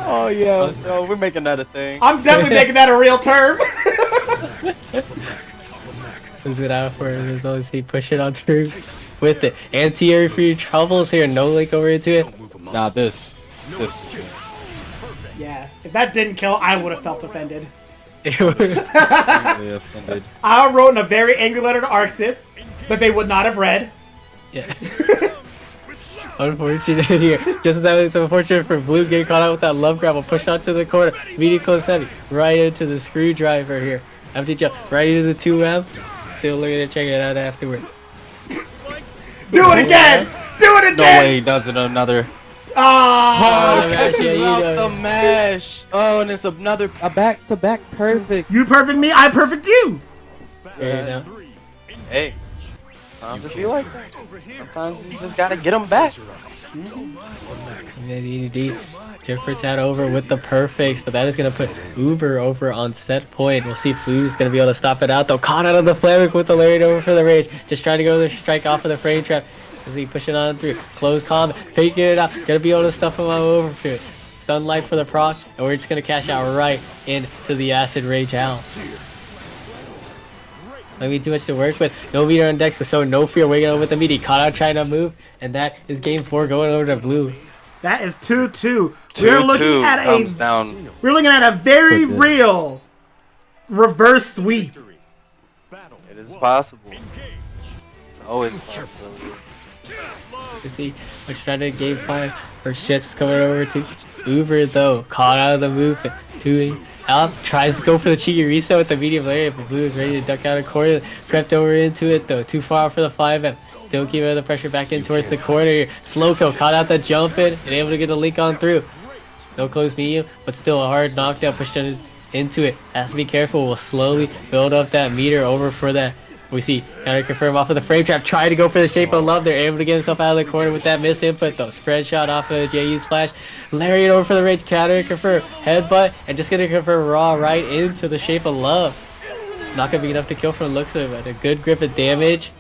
Speaker 6: Oh yeah, no, we're making that a thing.
Speaker 2: I'm definitely making that a real term.
Speaker 3: Lose it out for him as long as he push it on through with it. Anti-air for your troubles here. No link over into it.
Speaker 6: Nah, this.
Speaker 2: Yeah, if that didn't kill, I would have felt offended.
Speaker 6: Really offended.
Speaker 2: I wrote in a very angry letter to Arxis, but they would not have read.
Speaker 3: Yes. Unfortunate here. Just as that was unfortunate for Blue getting caught out with that love grapple. Pushed onto the corner. Medium close heavy. Right into the screwdriver here. Empty jump. Right into the 2M. Still looking to check it out afterward.
Speaker 2: Do it again! Do it again!
Speaker 6: No way he does it another.
Speaker 2: Ah!
Speaker 6: Oh, catches out the mash. Oh, and it's a back-to-back perfect.
Speaker 2: You perfect me, I perfect you!
Speaker 3: Yeah.
Speaker 6: Hey, sometimes it feel like that. Sometimes you just gotta get them back.
Speaker 3: Jiffert's had over with the perfects, but that is going to put Uber over on set point. We'll see if Blue's going to be able to stop it out, though. Caught out of the Flamic with the Lariat over for the rage. Just trying to go the strike off of the frame trap. As he pushing on through. Close combat. Faking it out. Going to be able to stuff him all over to it. Stun light for the proc, and we're just going to cash out right into the Acid Rage House. Might be too much to work with. No meter on deck, so no fear waking up with the meaty. Caught out trying to move, and that is game 4 going over to Blue.
Speaker 2: That is 2-2.
Speaker 6: 2-2
Speaker 2: We're looking at a very real reverse sweep.
Speaker 6: It is possible. It's always a possibility.
Speaker 3: You see, we're trying to game 5. Her shit's coming over to Uber though. Caught out of the movement. Doing out. Tries to go for the cheeky reset with the medium layer, but Blue is ready to duck out of corner. Crept over into it though. Too far for the 5M. Still keeping the pressure back in towards the corner here. Slow kill, caught out the jump in and able to get the link on through. No close medium, but still a hard knockdown. Pushed into it. Has to be careful. We'll slowly build up that meter over for that. We see counter confirm off of the frame trap. Try to go for the shape of love. They're able to get himself out of the corner with that missed input though. Spread shot off of JU splash. Lariat over for the rage. Counter confirm. Headbutt. And just gonna confirm raw right into the shape of love. Not gonna be enough to kill from the looks of it. A good grip of damage.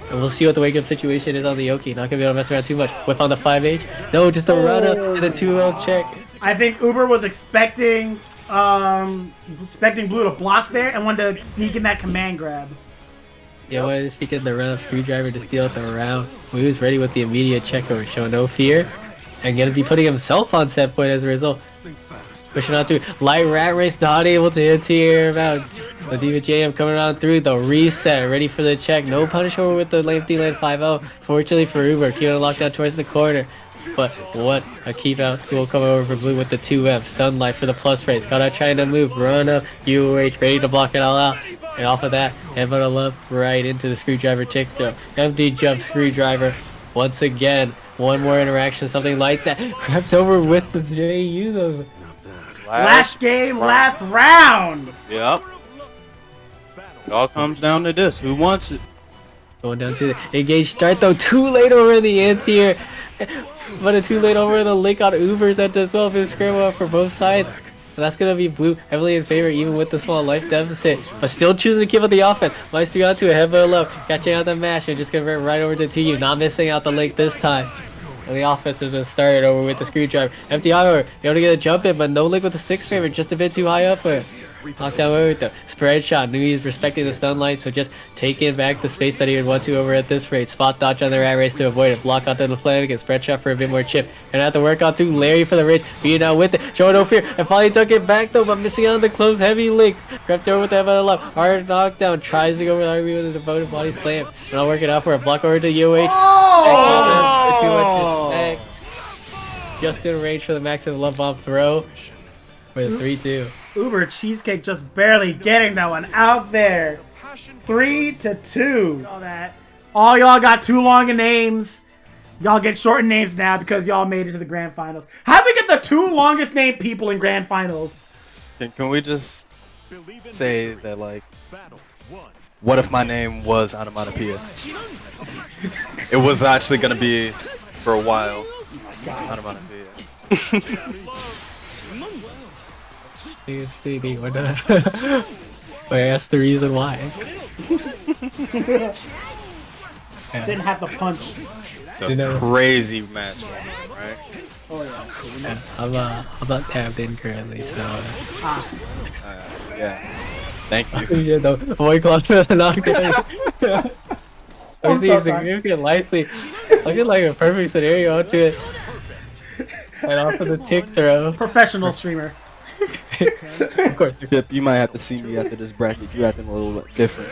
Speaker 3: And we'll see what the wake up situation is on the Yoki. Not gonna be able to mess around too much. Whiff on the 5H. No, just a run up and a 2L check.
Speaker 2: I think Uber was expecting Blue to block there and wanted to sneak in that command grab.
Speaker 3: Yeah, wanted to speak in the run up screwdriver to steal out the round. He was ready with the immediate check over, showing no fear. And gonna be putting himself on set point as a result. Pushing on through. Light rat race, not able to hit here about the Diva JM coming on through the reset, ready for the check. No punish over with the lengthy lane 5-0. Fortunately for Uber, keeping it locked down towards the corner. But what a keep out. Will come over for Blue with the 2M. Stun light for the plus race. Got out trying to move. Run up. UOH ready to block it all out. And off of that, headbutt of love right into the screwdriver tick throw. Empty jump screwdriver. Once again, one more interaction, something like that. Crept over with the JU though.
Speaker 2: Last game, last round.
Speaker 6: Yep. It all comes down to this. Who wants it?
Speaker 3: Going down to the engage start though. Too late over the anti-air. But a too late over the link on Uber's end as well. Been scramble up for both sides. But that's gonna be Blue heavily in favor even with the small life deficit. But still choosing to keep up the offense. Meister got to a headbutt low. Catching out the mash and just convert right over to TU. Not missing out the link this time. And the offense has been started over with the screwdriver. Empty hour, able to get a jump in, but no link with the 6 favor, just a bit too high up there. Lockdown over with the spread shot. Knew he was respecting the stun light, so just taking back the space that he would want to over at this rate. Spot dodge on the rat race to avoid it. Block onto the flank and spread shot for a bit more chip. Gonna have to work on through Larry for the rage. Being out with it. Showing no fear. And finally took it back though, but missing out on the close heavy link. Crept over with the headbutt left. Hard knockdown. Tries to go with RB with a devoted body slam. Not working out for a block over to UH. Oh! Too much respect. Just in range for the maximum love bomb throw for the 3-2.
Speaker 2: Uber Cheesecake just barely getting that one out there. 3-2. All that. All y'all got too long of names. Y'all get shortened names now because y'all made it to the grand finals. How do we get the 2 longest named people in grand finals?
Speaker 6: Can we just say that, like, what if my name was Onomatopoeia? It was actually gonna be for a while. Onomatopoeia.
Speaker 3: PhD, what the? Wait, that's the reason why.
Speaker 2: Didn't have to punch.
Speaker 6: It's a crazy match, right?
Speaker 2: Oh yeah.
Speaker 3: I'm not tapped in currently, so.
Speaker 6: Yeah. Thank you.
Speaker 3: Yeah, the boy clock for the knockdown. I see significant likely. Looking like a perfect scenario onto it. And off of the tick throw.
Speaker 2: Professional streamer.
Speaker 3: Of course.
Speaker 6: Chip, you might have to see me after this bracket. You acting a little different.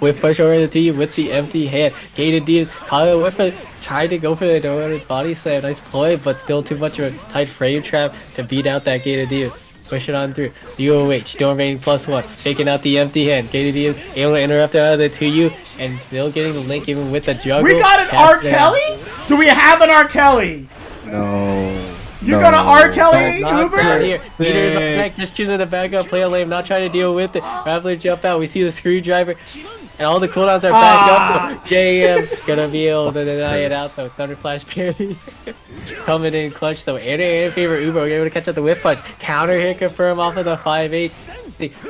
Speaker 3: With push over the team with the empty hand. Gated D caught it with it. Tried to go for the door body slam. Nice play, but still too much of a tight frame trap to beat out that gated D. Push it on through. UOH, still remaining +1. Taking out the empty hand. Gated D is able to interrupt out of the 2U and still getting the link even with the juggle.
Speaker 2: We got an R. Kelly? Do we have an R. Kelly?
Speaker 6: No.
Speaker 2: You got an R. Kelly, Uber?
Speaker 3: Here. Leader is back, just choosing to back up, play a lane, not trying to deal with it. Rapidly jump out. We see the screwdriver, and all the cooldowns are back up. JM's gonna be able to deny it out though. Thunder Flash parry coming in clutch though. And favor Uber, we're able to catch out the whiff punch. Counter hit confirm off of the 5H.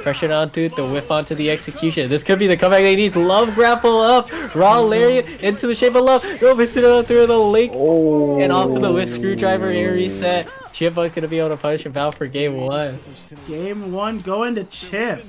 Speaker 3: Pressure onto it, the whiff onto the execution. This could be the comeback they need. Love grapple up. Raw lariat into the shape of love. Go missing it out through the link. Oh. And off of the whiff screwdriver air reset. Chip's gonna be able to punish him out for game 1.
Speaker 2: Game 1 going to Chip.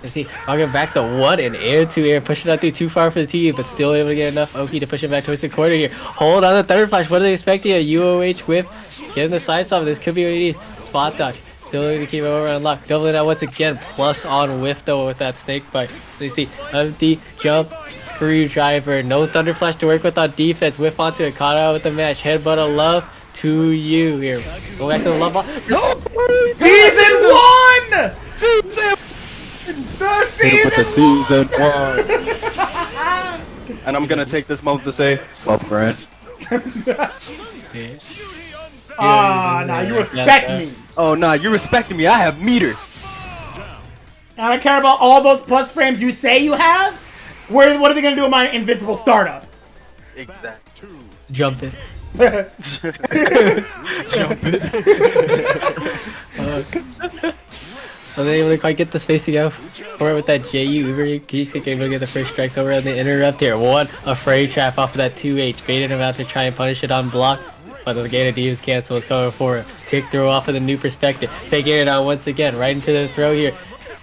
Speaker 3: You see, walking back to what an air to air, pushing out through too far for the TU, but still able to get enough Oki to push him back towards the corner here. Hold on the Thunder Flash. What are they expecting? A UOH whip. Getting the side stop. This could be what he needs. Spot dodge. Still able to keep it over on lock. Doubling out once again. Plus on whiff though with that snake bite. So you see, empty jump, screwdriver. No Thunder Flash to work with on defense. Whiff onto it. Caught out with the match. Headbutt of love to you here. Go back to the love ball.
Speaker 2: Season 1! The season
Speaker 6: 1. And I'm gonna take this moment to say, 12 grand.
Speaker 2: Ah, nah, you respect me.
Speaker 6: Oh nah, you respecting me. I have meter.
Speaker 2: I don't care about all those plus frames you say you have. What are they gonna do with my invincible startup?
Speaker 6: Exactly.
Speaker 3: Jump it.
Speaker 6: Jump it.
Speaker 3: So they really quite get the spacing out for it with that JU Uber. He's able to get the first strikes over on the interrupt here. One, a fray trap off of that 2H. Baited him out to try and punish it on block. But the Gator Demons cancel is coming for it. Tick throw off of the new perspective. Faking it out once again. Right into the throw here.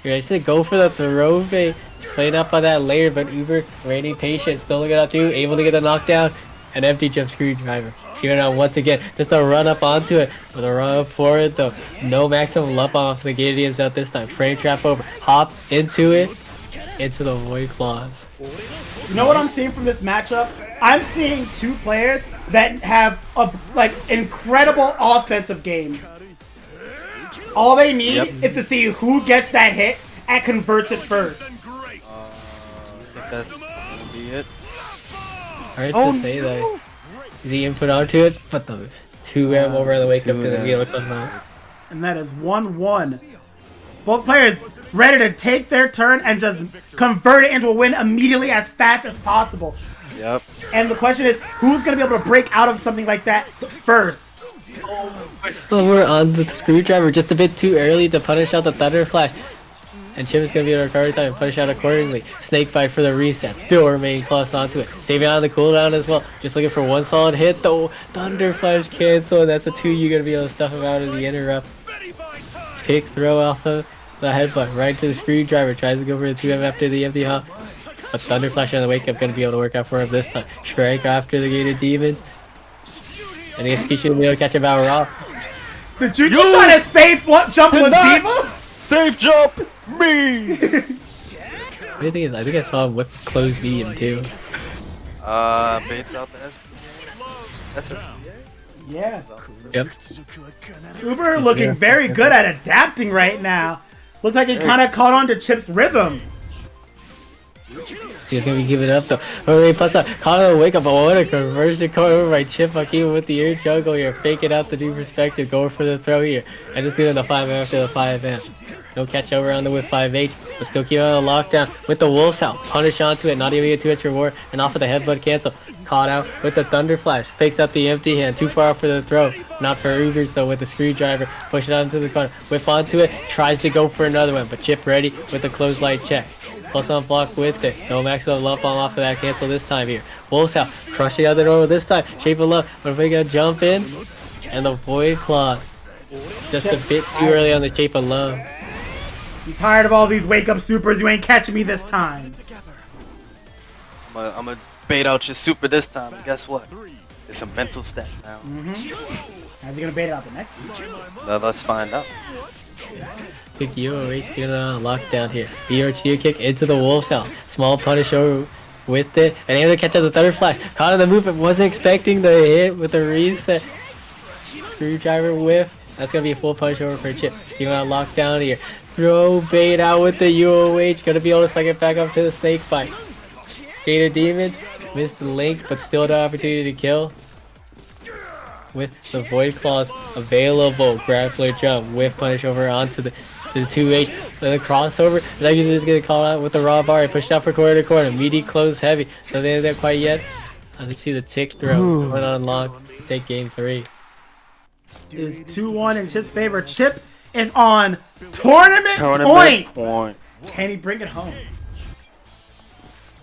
Speaker 3: You're actually go for the throw bait. Playing up on that layer, but Uber remaining patient. Still looking out too. Able to get the knockdown. An empty jump screwdriver. Giving out once again. Just a run up onto it. With a run up for it though. No maximum lump off the Gator Demons out this time. Frame trap over. Hop into it. Into the Void Claws.
Speaker 2: You know what I'm seeing from this matchup? I'm seeing two players that have incredible offensive games. All they need is to see who gets that hit and converts it first.
Speaker 6: I think that's gonna be it.
Speaker 3: Hard to say that. Is he input onto it? But the 2M over on the wake up to the wheel comes out.
Speaker 2: And that is 1-1. Both players ready to take their turn and just convert it into a win immediately as fast as possible.
Speaker 6: Yep.
Speaker 2: And the question is, who's going to be able to break out of something like that first?
Speaker 3: Well, we're on the screwdriver just a bit too early to punish out the Thunder Flash. And Chip is going to be on recovery time and punish out accordingly. Snake Bite for the reset. Still remain close onto it. Saving on the cooldown as well. Just looking for one solid hit though. Thunder Flash cancel. And that's a 2 you're going to be able to stuff him out of the interrupt. Tick throw off of the headbutt right to the screwdriver. Tries to go for the 2M after the empty hop. But Thunder Flash on the wake up going to be able to work out for him this time. Strike after the Gated Demons. And the execution will be able to catch him out raw.
Speaker 2: Did you just try to safe jump with Diva?
Speaker 6: Safe jump! Me!
Speaker 3: What do you think is? I think I saw him whip close medium too.
Speaker 6: Baits out the SSBA?
Speaker 2: Yeah.
Speaker 3: Yep.
Speaker 2: Uber looking very good at adapting right now. Looks like he kind of caught on to Chip's rhythm.
Speaker 3: He's gonna be giving up though. Oh, plus out. Caught on the wake up. But what a conversion coming over by Chip. Even with the air juggle here. Faking out the new perspective. Going for the throw here. And just doing the 5M after the 5M. No catch over on the with 5H. But still keep on the lockdown. With the Wolf's Howl. Punish onto it. Not even get too much reward. And off of the headbutt cancel. Caught out with the Thunder Flash. Fakes out the empty hand. Too far off for the throw. Not for Ubers though with the screwdriver. Push it onto the corner. Whiff onto it. Tries to go for another one. But Chip ready with the close light check. Plus on block with it. No maximum lump on off of that cancel this time here. Wolf's out. Crushing out the normal this time. Shape of Love. But if we go jump in. And the Void Claws. Just a bit too early on the Shape of Love.
Speaker 2: I'm tired of all these wake up supers. You ain't catching me this time.
Speaker 6: I'm gonna bait out your super this time. And guess what? It's a mental step now.
Speaker 2: How's he gonna bait it out the next one?
Speaker 6: Let's find out.
Speaker 3: Big UOH getting on lockdown here. BRTU kick into the Wolf's Howl. Small punish over with it. And able to catch out the Thunder Flash. Caught in the movement. Wasn't expecting the hit with the reset. Screwdriver whiff. That's going to be a full punish over for Chip. Getting on lockdown here. Throw bait out with the UOH. Going to be able to suck it back up to the Snake Bite. Gator Demons. Missed the link, but still the opportunity to kill. With the Void Claws available. Grappler jump. Whiff punish over onto the 2H. Then the crossover. Legacy is going to call out with the raw bar. He pushed out for corner to corner. Meaty close heavy. Doesn't end there quite yet. As you see the tick throw. Went on lock. Take game 3.
Speaker 2: Is 2-1 in Chip's favor. Chip is on tournament point. Can he bring it home?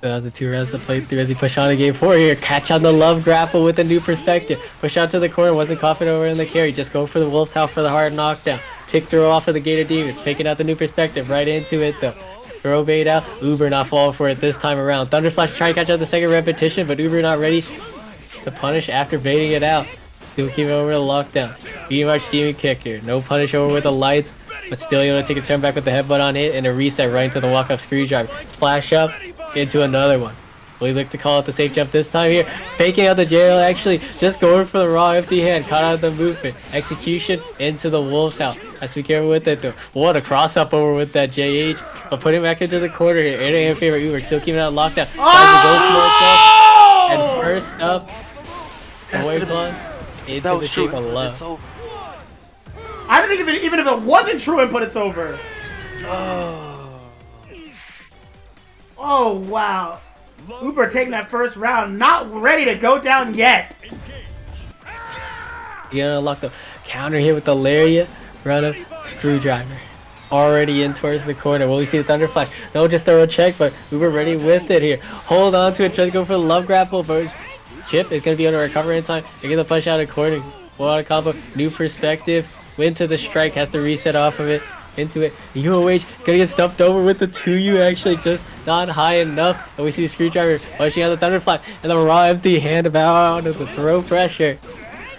Speaker 3: That was the 2 rounds to play through as he pushed on to game 4 here. Catch on the love grapple with a new perspective. Push out to the corner. Wasn't coughing over in the carry. Just go for the Wolf's Howl for the hard knockdown. Tick throw off of the Gator Demons. Faking out the new perspective. Right into it though. Throw bait out. Uber not falling for it this time around. Thunder Flash trying to catch out the second repetition, but Uber not ready to punish after baiting it out. He'll keep it over the lockdown. Medium arch demon kick here. No punish over with the lights, but still able to take a turn back with the headbutt on it and a reset right into the walk-up screwdriver. Flash up into another one. Will he look to call it the safe jump this time here? Faking out the jail actually. Just going for the raw empty hand. Caught out of the movement. Execution into the Wolf's Howl. Has to be careful with it though. What a cross up over with that JH. But put him back into the corner here. In favor Uber. Still keeping out lockdown. And first up.
Speaker 6: That's
Speaker 3: Boy
Speaker 6: gonna-
Speaker 3: claws into
Speaker 6: That
Speaker 3: the
Speaker 6: was true.
Speaker 3: shape of love.
Speaker 6: It's over.
Speaker 2: I don't think even if it wasn't true input, it's over. Oh, wow. Uber taking that first round, not ready to go down yet.
Speaker 3: You're gonna unlock the counter here with the lariat, run up, screwdriver. Already in towards the corner. Will we see the thunderfly? No, just throw a check, but Uber ready with it here. Hold on to it, try to go for the love grapple, but Chip is gonna be able to recover in time. They get the punch out of the corner. Pull out a combo, new perspective. Into the strike, has to reset off of it. Into it. UOH gonna get stuffed over with the 2U, actually just not high enough. And we see the screwdriver pushing out the thunderfly. And the raw empty hand about of the throw pressure.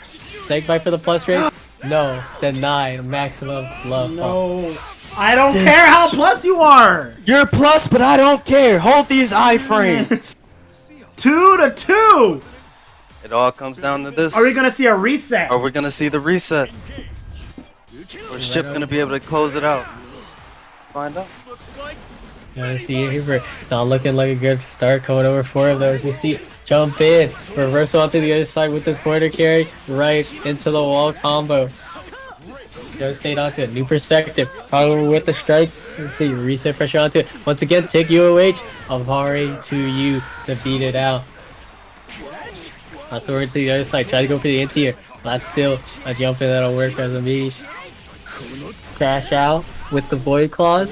Speaker 3: Snake bite for the plus rate? No. Denied. Maximum love.
Speaker 2: No. I don't care how plus you are.
Speaker 6: You're plus, but I don't care. Hold these iframes.
Speaker 2: 2-2.
Speaker 6: It all comes down to this.
Speaker 2: Are we gonna see a reset?
Speaker 6: Are we gonna see the reset? Or is Chip gonna be able to close it out? Find out.
Speaker 3: You see it here, not looking like a good start. Coming over 4 of those. You see, jump in, reversal onto the other side with this border carry, right into the wall combo. Just stayed onto it. New perspective. Probably with the strike. The reset pressure onto it. Once again, take UOH. Avari to you to beat it out. That's over to the other side. Try to go for the anti here. That's still a jump in that'll work as a meaty. Crash out with the void claws.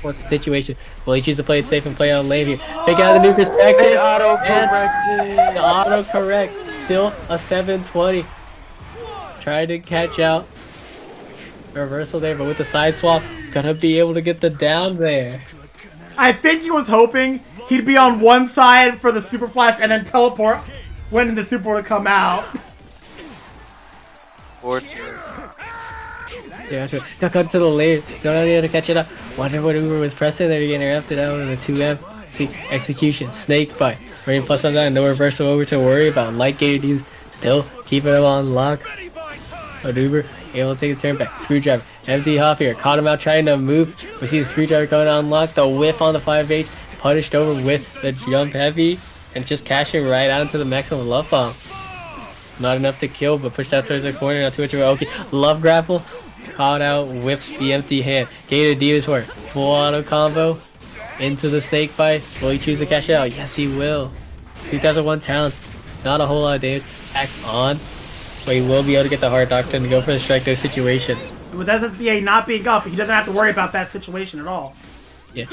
Speaker 3: What's the situation? Will he choose to play it safe and play on lane here? Pick out the new perspective.
Speaker 6: They auto-corrected.
Speaker 3: The auto-correct. Still a 720. Trying to catch out. Reversal there, but with the side swap, gonna be able to get the down there.
Speaker 2: I think he was hoping he'd be on one side for the super flash and then teleport when the super would come out.
Speaker 3: Yeah, sure. Duck onto the lane. Don't need to catch it up. Wonder what Uber was pressing there to get interrupted out in the 2M. See, execution, snake bite. Rain plus on that, no reversal over to worry about. Light gated use, still keeping him on lock. But Uber able to take a turn back. Screwdriver, empty hop here. Caught him out trying to move. We see the screwdriver coming on lock. The whiff on the 5H, punished over with the jump heavy, and just cashing right out into the maximum love bomb. Not enough to kill, but pushed out towards the corner. Not too much of a okay. Love grapple. Caught out with the empty hand. Gated Divas for it. Full auto combo. Into the snake bite. Will he choose to cash it out? Yes, he will. 2001 talents. Not a whole lot of damage. Back on. But he will be able to get the hard doctrine to go for the strike those situation.
Speaker 2: With SSBA not being up, he doesn't have to worry about that situation at all.
Speaker 3: Yeah.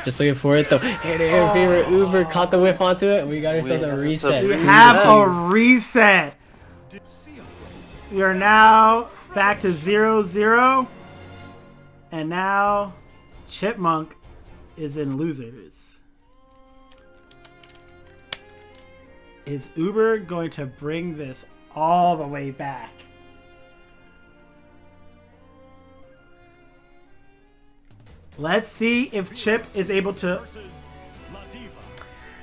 Speaker 3: Just looking for it though. And air favorite Uber caught the whiff onto it. We got ourselves a reset.
Speaker 2: We have a reset. We are now back to 0-0. And now Chipmunk is in losers. Is Uber going to bring this all the way back? Let's see if Chip is able to...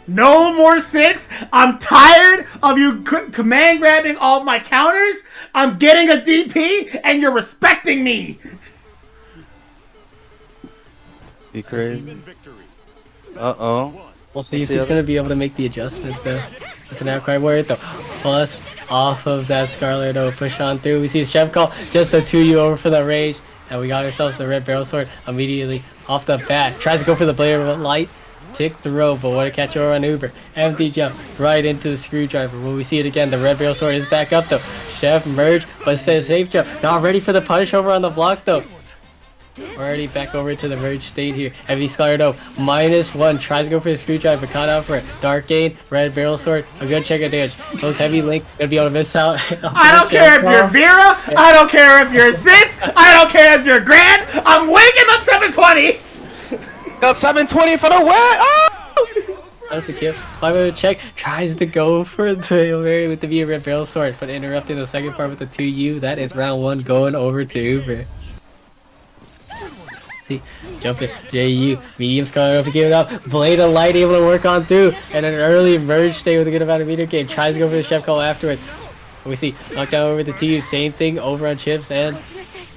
Speaker 2: No more 6. I'm tired of you command grabbing all my counters. I'm getting a DP and you're respecting me.
Speaker 6: Be crazy. Uh-oh.
Speaker 3: We'll see if he's going to be able to make the adjustment though. It's an outcry warrior though. Plus, off of that Scarlet though, push on through. We see the Chef call, just a 2U over for the rage. And we got ourselves the red barrel sword immediately off the bat. Tries to go for the blade of light. Tick the rope, but what a catch over on Uber. Empty jump right into the screwdriver. Will we see it again? The red barrel sword is back up though. Chef merge, but it says safe jump. Not ready for the punish over on the block though. Already back over to the merge state here. Heavy Scarlet -1. Tries to go for the screwdriver, caught out for it. Dark Gain, red barrel sword, a good check of damage. Those heavy link gonna be able to miss out.
Speaker 2: I don't care if you're Vera. I don't care if you're Zit. I don't care if you're Grand. I'm waking up 720.
Speaker 6: Up 720 for the win! Oh!
Speaker 3: That's a kill. 5-minute check. Tries to go for the Hail Mary with the red barrel sword, but interrupting the second part with the 2U. That is round 1 going over to Uber. See, jumping. JU. Medium's coming up to give it up. Blade of Light able to work on through. And an early merge stay with a good amount of meter gain. Tries to go for the Chef call afterwards. We see knockdown over the 2U. Same thing over on Chips and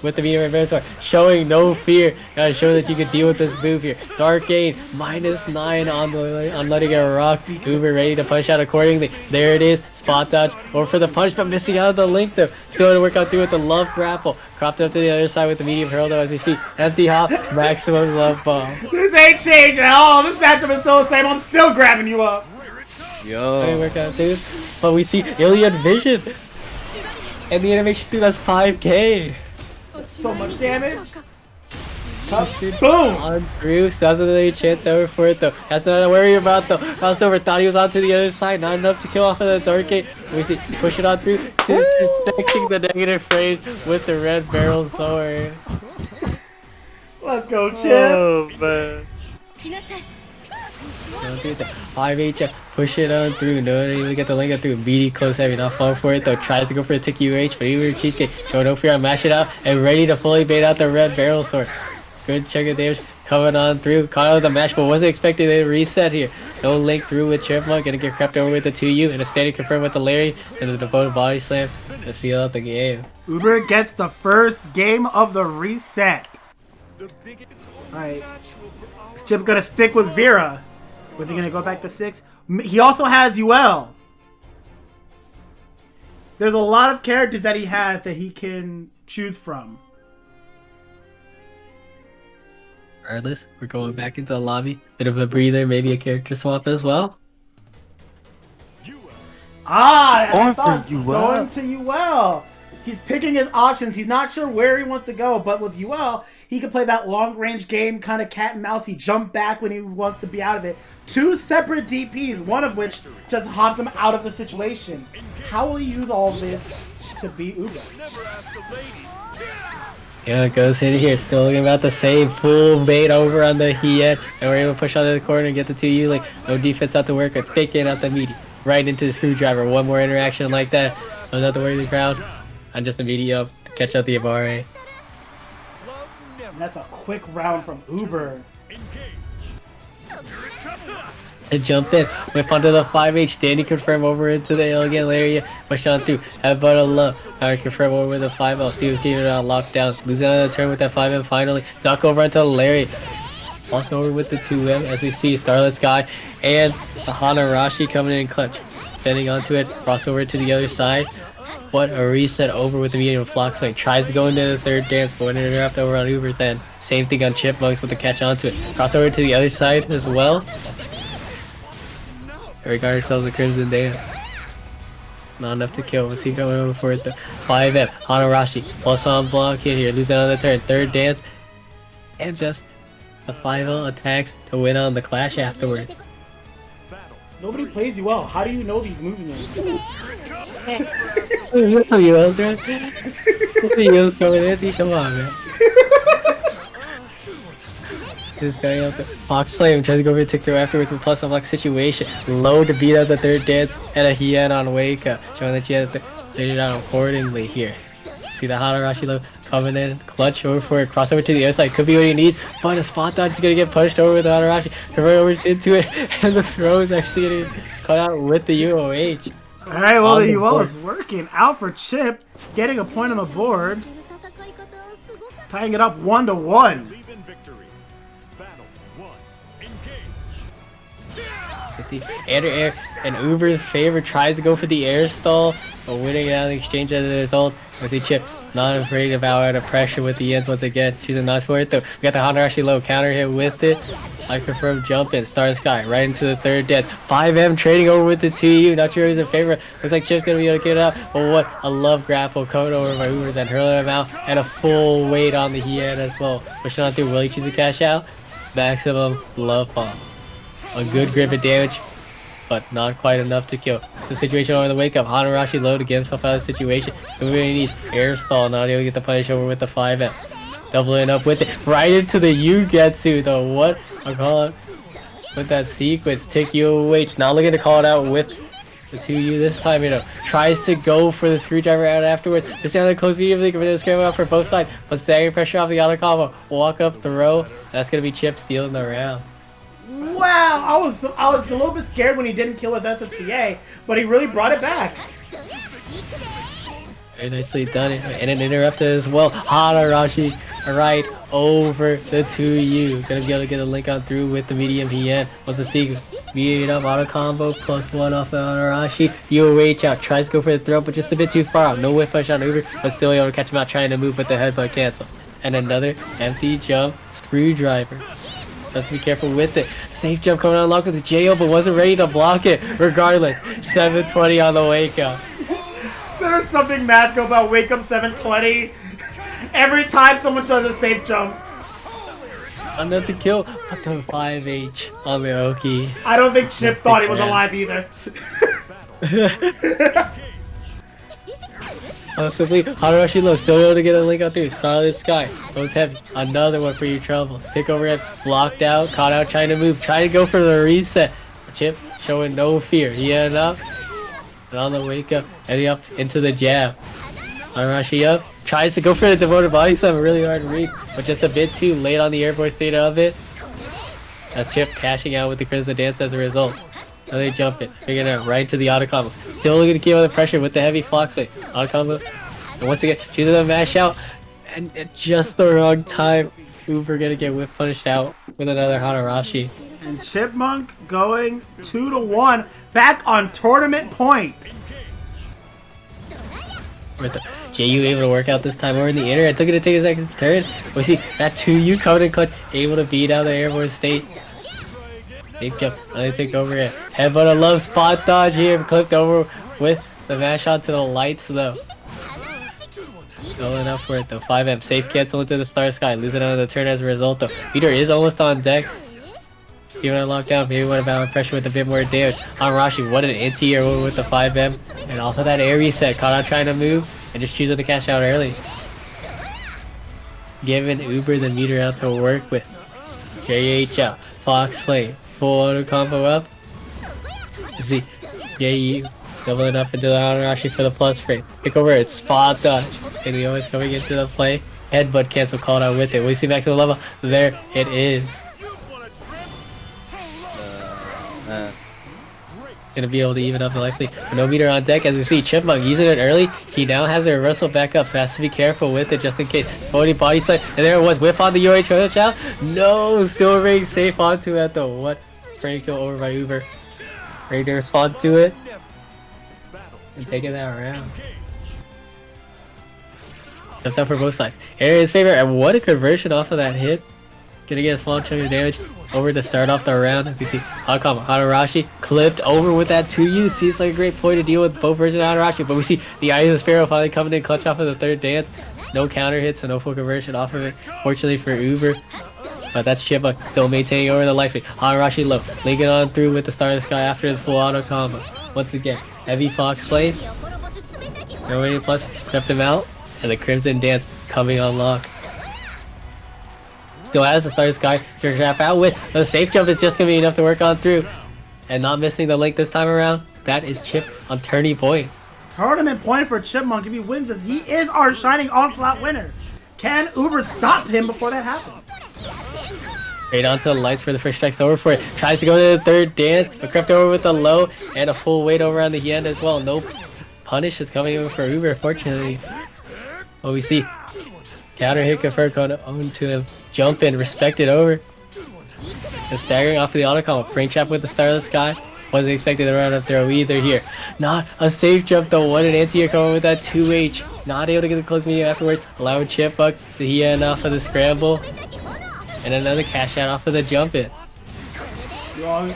Speaker 3: with the medium advance sword, showing no fear. Gotta show that you can deal with this move here. Dark Aid, -9 on letting it rock. Uber ready to punch out accordingly. There it is, spot dodge, over for the punch, but missing out of the link though. Still going to work out through with the love grapple. Cropped up to the other side with the medium hurl though, as we see. Empty hop, maximum love bomb.
Speaker 2: This ain't changing at all. This matchup is still the same. I'm still grabbing you up.
Speaker 3: Hey, work out, dude. But we see Iliad Vision. And the animation through that's 5k.
Speaker 2: So much damage. Boom!
Speaker 3: On through, still has another chance over for it though. Has nothing to worry about though. Crossover thought he was onto the other side, not enough to kill off of the Dark Gate. We see push it on through, disrespecting the negative frames with the red barrel sword.
Speaker 2: Let's go, Chip.
Speaker 6: Oh man.
Speaker 3: 5H, push it on through. No one even get the link through. BD close heavy, not falling for it though. Tries to go for a tick UH, but even Cheesecake show no fear on mash it out and ready to fully bait out the red barrel sword. Good check of damage coming on through. Caught out of the match, but wasn't expecting a reset here. No link through with Chipmunk. Gonna get crept over with the 2U and a steady confirm with the Larry and the devoted body slam to seal out the game.
Speaker 2: Uber gets the first game of the reset. Alright. Is Chip gonna stick with Vera? Was he gonna go back to 6? He also has UL. There's a lot of characters that he has that he can choose from.
Speaker 3: Regardless, we're going back into the lobby. Bit of a breather, maybe a character swap as well.
Speaker 2: I thought
Speaker 6: for UL.
Speaker 2: going to UL. He's picking his options. He's not sure where he wants to go, but with UL, he can play that long-range game, kind of cat and mouse. He jump back when he wants to be out of it. 2 separate DPs, one of which just hops him out of the situation. How will he use all this to beat Uber?
Speaker 3: Yeah, it goes in here, still looking about the same. Full bait over on the Hiet, and we're able to push onto the corner and get the 2U. Like, no defense out to work, a taking out the meaty. Right into the screwdriver. One more interaction like that. I'm not to worry the crowd. I'm just a meaty up to catch out the Ibarre.
Speaker 2: And that's a quick round from Uber.
Speaker 3: And jump in, whip onto the 5H, standing confirm over into the elegant area, push on through, have but a love, confirm over with the 5L, Steve keeping it on lockdown, losing on the turn with that 5M finally, duck over onto Larry, also over with the 2M as we see Starlit Sky and the Hanarashi coming in clutch, bending onto it, crossover to the other side. What a reset over with the medium flock swing. Tries to go into the third dance, but when interrupt over on Uber's end. Same thing on Chipmunks with the catch onto it. Crossover to the other side as well. We got ourselves a Crimson Dance. Not enough to kill. What's he going over for it? The 5F. Hanarashi. Plus on block in here. Losing on the turn. Third dance. And just the 5L attacks to win on the clash afterwards.
Speaker 2: Nobody plays you well. How do you know these movements?
Speaker 3: There's some ULs, right? There's some ULs coming in. Come on, man. This guy out there. Fox Flame tries to go over to TikTok afterwards with plus unlock situation. Low to beat out the third dance and a Hien on Wake Up. Showing that she has to figure it out accordingly here. See the Hanarashi low coming in. Clutch over for it. Crossover to the other side. Could be what he needs. But a spot dodge is going to get punched over with the Hanarashi. Convert over into it. And the throw is actually getting cut out with the UOH.
Speaker 2: Alright, well the UL is working out for Chip. Getting a point on the board. Tying it up 1-1.
Speaker 3: See, air and Uber's favor tries to go for the air stall, but winning it out of the exchange as a result. We see Chip not afraid of out of pressure with the ends once again. She's a nice for it though. We got the Hanarashi low counter hit with it. I confirm jump in, Star Sky right into the third death. 5M trading over with the 2U. Not sure who's in favor. Looks like Chip's gonna be able to get it out. But what a love grapple coming over by Uber's and hurling him out, and a full weight on the Hien as well. Pushing on through. Will he choose to cash out? Maximum love bomb. A good grip of damage, but not quite enough to kill. It's a situation over the wake up. Hanarashi low to get himself out of the situation. We really need air stall, not able to get the punish over with the 5M. Doubling up with it. Right into the Yugetsu though. What I call it with that sequence. Tick UOH. Not looking to call it out with the 2U this time, you know. Tries to go for the screwdriver out afterwards. This down the close view of the scramble out for both sides. But staggering pressure off the auto combo. Walk up the row. That's gonna be Chip stealing the round.
Speaker 2: Wow, I was a little bit scared when he didn't kill with SSPA, but he really brought it back.
Speaker 3: Very nicely done. And an interrupted as well. Hanarashi right over the 2U. Gonna be able to get a link on through with the medium Hien. What's the secret? Beat up auto combo +1 off of Hanarashi. UOH out. Tries to go for the throw, but just a bit too far out. No whiff push on Uber, but still able to catch him out trying to move with the headbutt cancel. And another empty jump screwdriver. Let's be careful with it. Safe jump coming unlocked with the JO, but wasn't ready to block it. Regardless, 720 on the wake up.
Speaker 2: There's something magical about Wake Up 720. Every time someone does a safe jump.
Speaker 3: Enough to kill, but the 5H on the Oki.
Speaker 2: I don't think Chip thought he was alive either.
Speaker 3: Simply, Hanarashi low, still able to get a link out through. Starlit Sky goes heavy. Another one for your troubles. Take overhead, blocked out, caught out, trying to move, trying to go for the reset. Chip showing no fear. He ended up, and on the wake up, heading up into the jab. Hanarashi up, tries to go for the devoted body slam, really hard to read, but just a bit too late on the airborne state of it. As Chip cashing out with the Crimson Dance as a result. Now they jump it, figuring it out right into the auto combo. Still looking to keep on the pressure with the heavy flock swing. Auto combo. And once again, she's gonna mash out. And at just the wrong time, Uber gonna get whiff punished out with another Hanarashi.
Speaker 2: And Chipmunk going 2-1. Back on tournament point.
Speaker 3: With the JU able to work out this time over in the inner. It took it to take a second turn. We see that 2U coming in clutch, able to beat out the airborne state. Big jump, they take over it. Headbutt, a love spot dodge here, clipped over with the mash onto the lights though. Going up for it though. 5M safe cancel into the Star Sky, losing out on the turn as a result though. Peter is almost on deck. Even on lockdown, maybe would have been pressure with a bit more damage. Hanarashi, what an anti-air with the 5M. And off of that air reset, caught on trying to move and just choosing to cash out early. Giving Uber the meter out to work with. JH out, Fox Flame. Full auto combo up. See, JU doubling up into the Hanarashi for the plus frame. Pick over it, spot dodge. And the always coming into the play. Headbutt cancel called out with it. We see maximum level. There it is. Gonna be able to even up the life lead. No meter on deck as we see Chipmunk using it early. He now has a reversal back up, so has to be careful with it just in case. Body slam, and there it was. Whiff on the UH coach out. No, still remaining safe onto it though. What? Franco over by Uber. Ready to respond to it. And taking that around. Jumps out for both sides. Area's favorite, and what a conversion off of that hit. Gonna get a small chunk of damage over to start off the round. As you see, Hanarashi clipped over with that 2U. Seems like a great point to deal with both versions of Hanarashi, but we see the Eye of the Sparrow finally coming in clutch off of the third dance. No counter hit, so no full conversion off of it. Fortunately for Uber. But that's Chipmunk still maintaining over the life lead. Hanarashi low, linking on through with the Star of the Sky after the full auto combo. Once again, heavy Fox Flame. No rating plus, kept him out, and the Crimson Dance coming on lock. Still has the Star of the Sky to trap out with. The safe jump is just going to be enough to work on through. And not missing the link this time around. That is Chip on tourney point.
Speaker 2: Tournament point for Chipmunk if he wins this. He is our shining Onslaught winner. Can Uber stop him before that happens?
Speaker 3: Right onto the lights for the first strikes over for it. Tries to go to the third dance, but crept over with a low and a full weight over on the end as well. No punish is coming over for Uber, fortunately. Well, we see counter hit confirmed going on to him. Jump in, respect it over. And staggering off of the auto combo. Frame trap with the Star of the Sky. Wasn't expecting the run up throw either here. Not a safe jump though. What an anti-air coming with that 2H. Not able to get the close medium afterwards. Allowing Chipmunk to heat in off of the scramble. And another cash out off of the jump in.
Speaker 2: Long,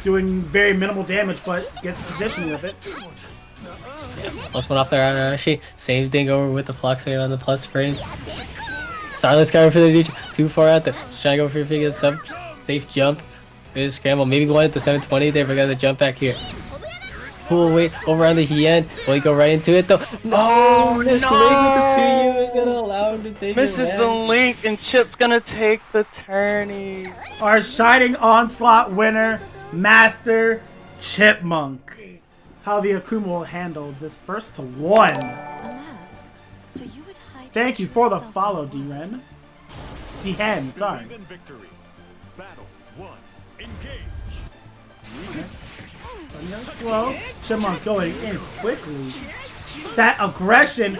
Speaker 2: doing very minimal damage, but gets position with it.
Speaker 3: Yeah, plus one off there on Arashi. Same thing over with the Flock Save on the plus frames. Starless Sky for the future. Too far out there. Trying to go for your figure. Some safe jump. Good scramble. Maybe going at the 720 there, but got the jump back here. Cool, wait, over on the Hien. Will he go right into it though?
Speaker 6: No,
Speaker 3: this
Speaker 6: no!
Speaker 3: link with the 2U is gonna allow him to take
Speaker 6: Misses
Speaker 3: it
Speaker 6: the link, and Chip's gonna take the tourney.
Speaker 2: Our shining Onslaught winner, Master Chipmunk. How the Akumo handled this first to one. Thank you for the follow, D-Ren. D-Hen, sorry.
Speaker 1: Victory. Battle 1. Engage.
Speaker 2: Slow. Chipmunk going in quickly. That aggression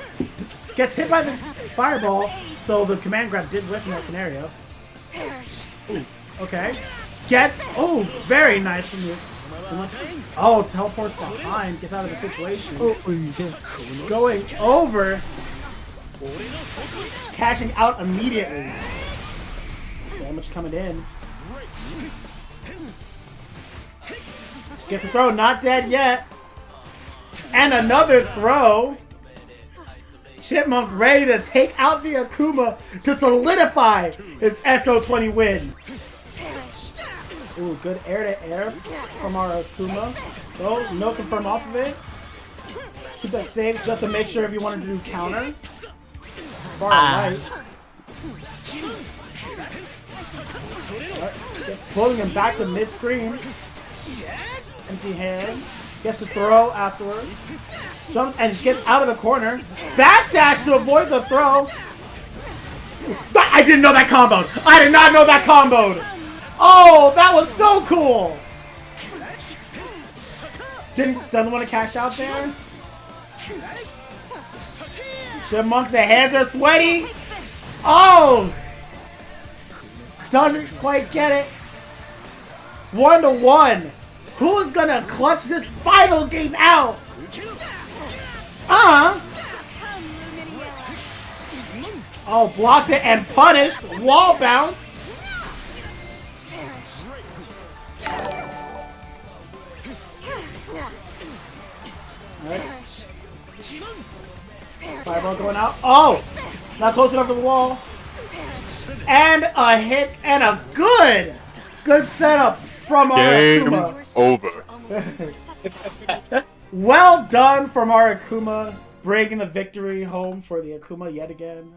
Speaker 2: gets hit by the fireball, so the command grab did work in that scenario. Ooh, okay. Gets, oh, very nice from you. Oh, teleports behind, gets out of the situation. Going over, cashing out immediately. Damage coming in. Gets a throw, not dead yet. And another throw. Chipmunk ready to take out the Akuma to solidify his SO20 win. Ooh, good air-to-air from our Akuma. So, no confirm off of it. Keep that safe just to make sure if you wanted to do counter. Far right. Pulling him back to mid-screen. Empty hand. Gets the throw afterwards. Jumps and gets out of the corner. Backdash to avoid the throw. I didn't know that comboed. I did not know that comboed. Oh, that was so cool. Doesn't want to cash out there. Chipmunk, the hands are sweaty. Oh. Doesn't quite get it. 1-1. Who is gonna clutch this final game out? Oh, blocked it and punished. Wall bounce. Alright. Fireball going out. Oh! Not close enough to the wall. And a hit and a good setup from our Akuma.
Speaker 6: Over.
Speaker 2: Well done from our Akuma, bringing the victory home for the Akuma yet again.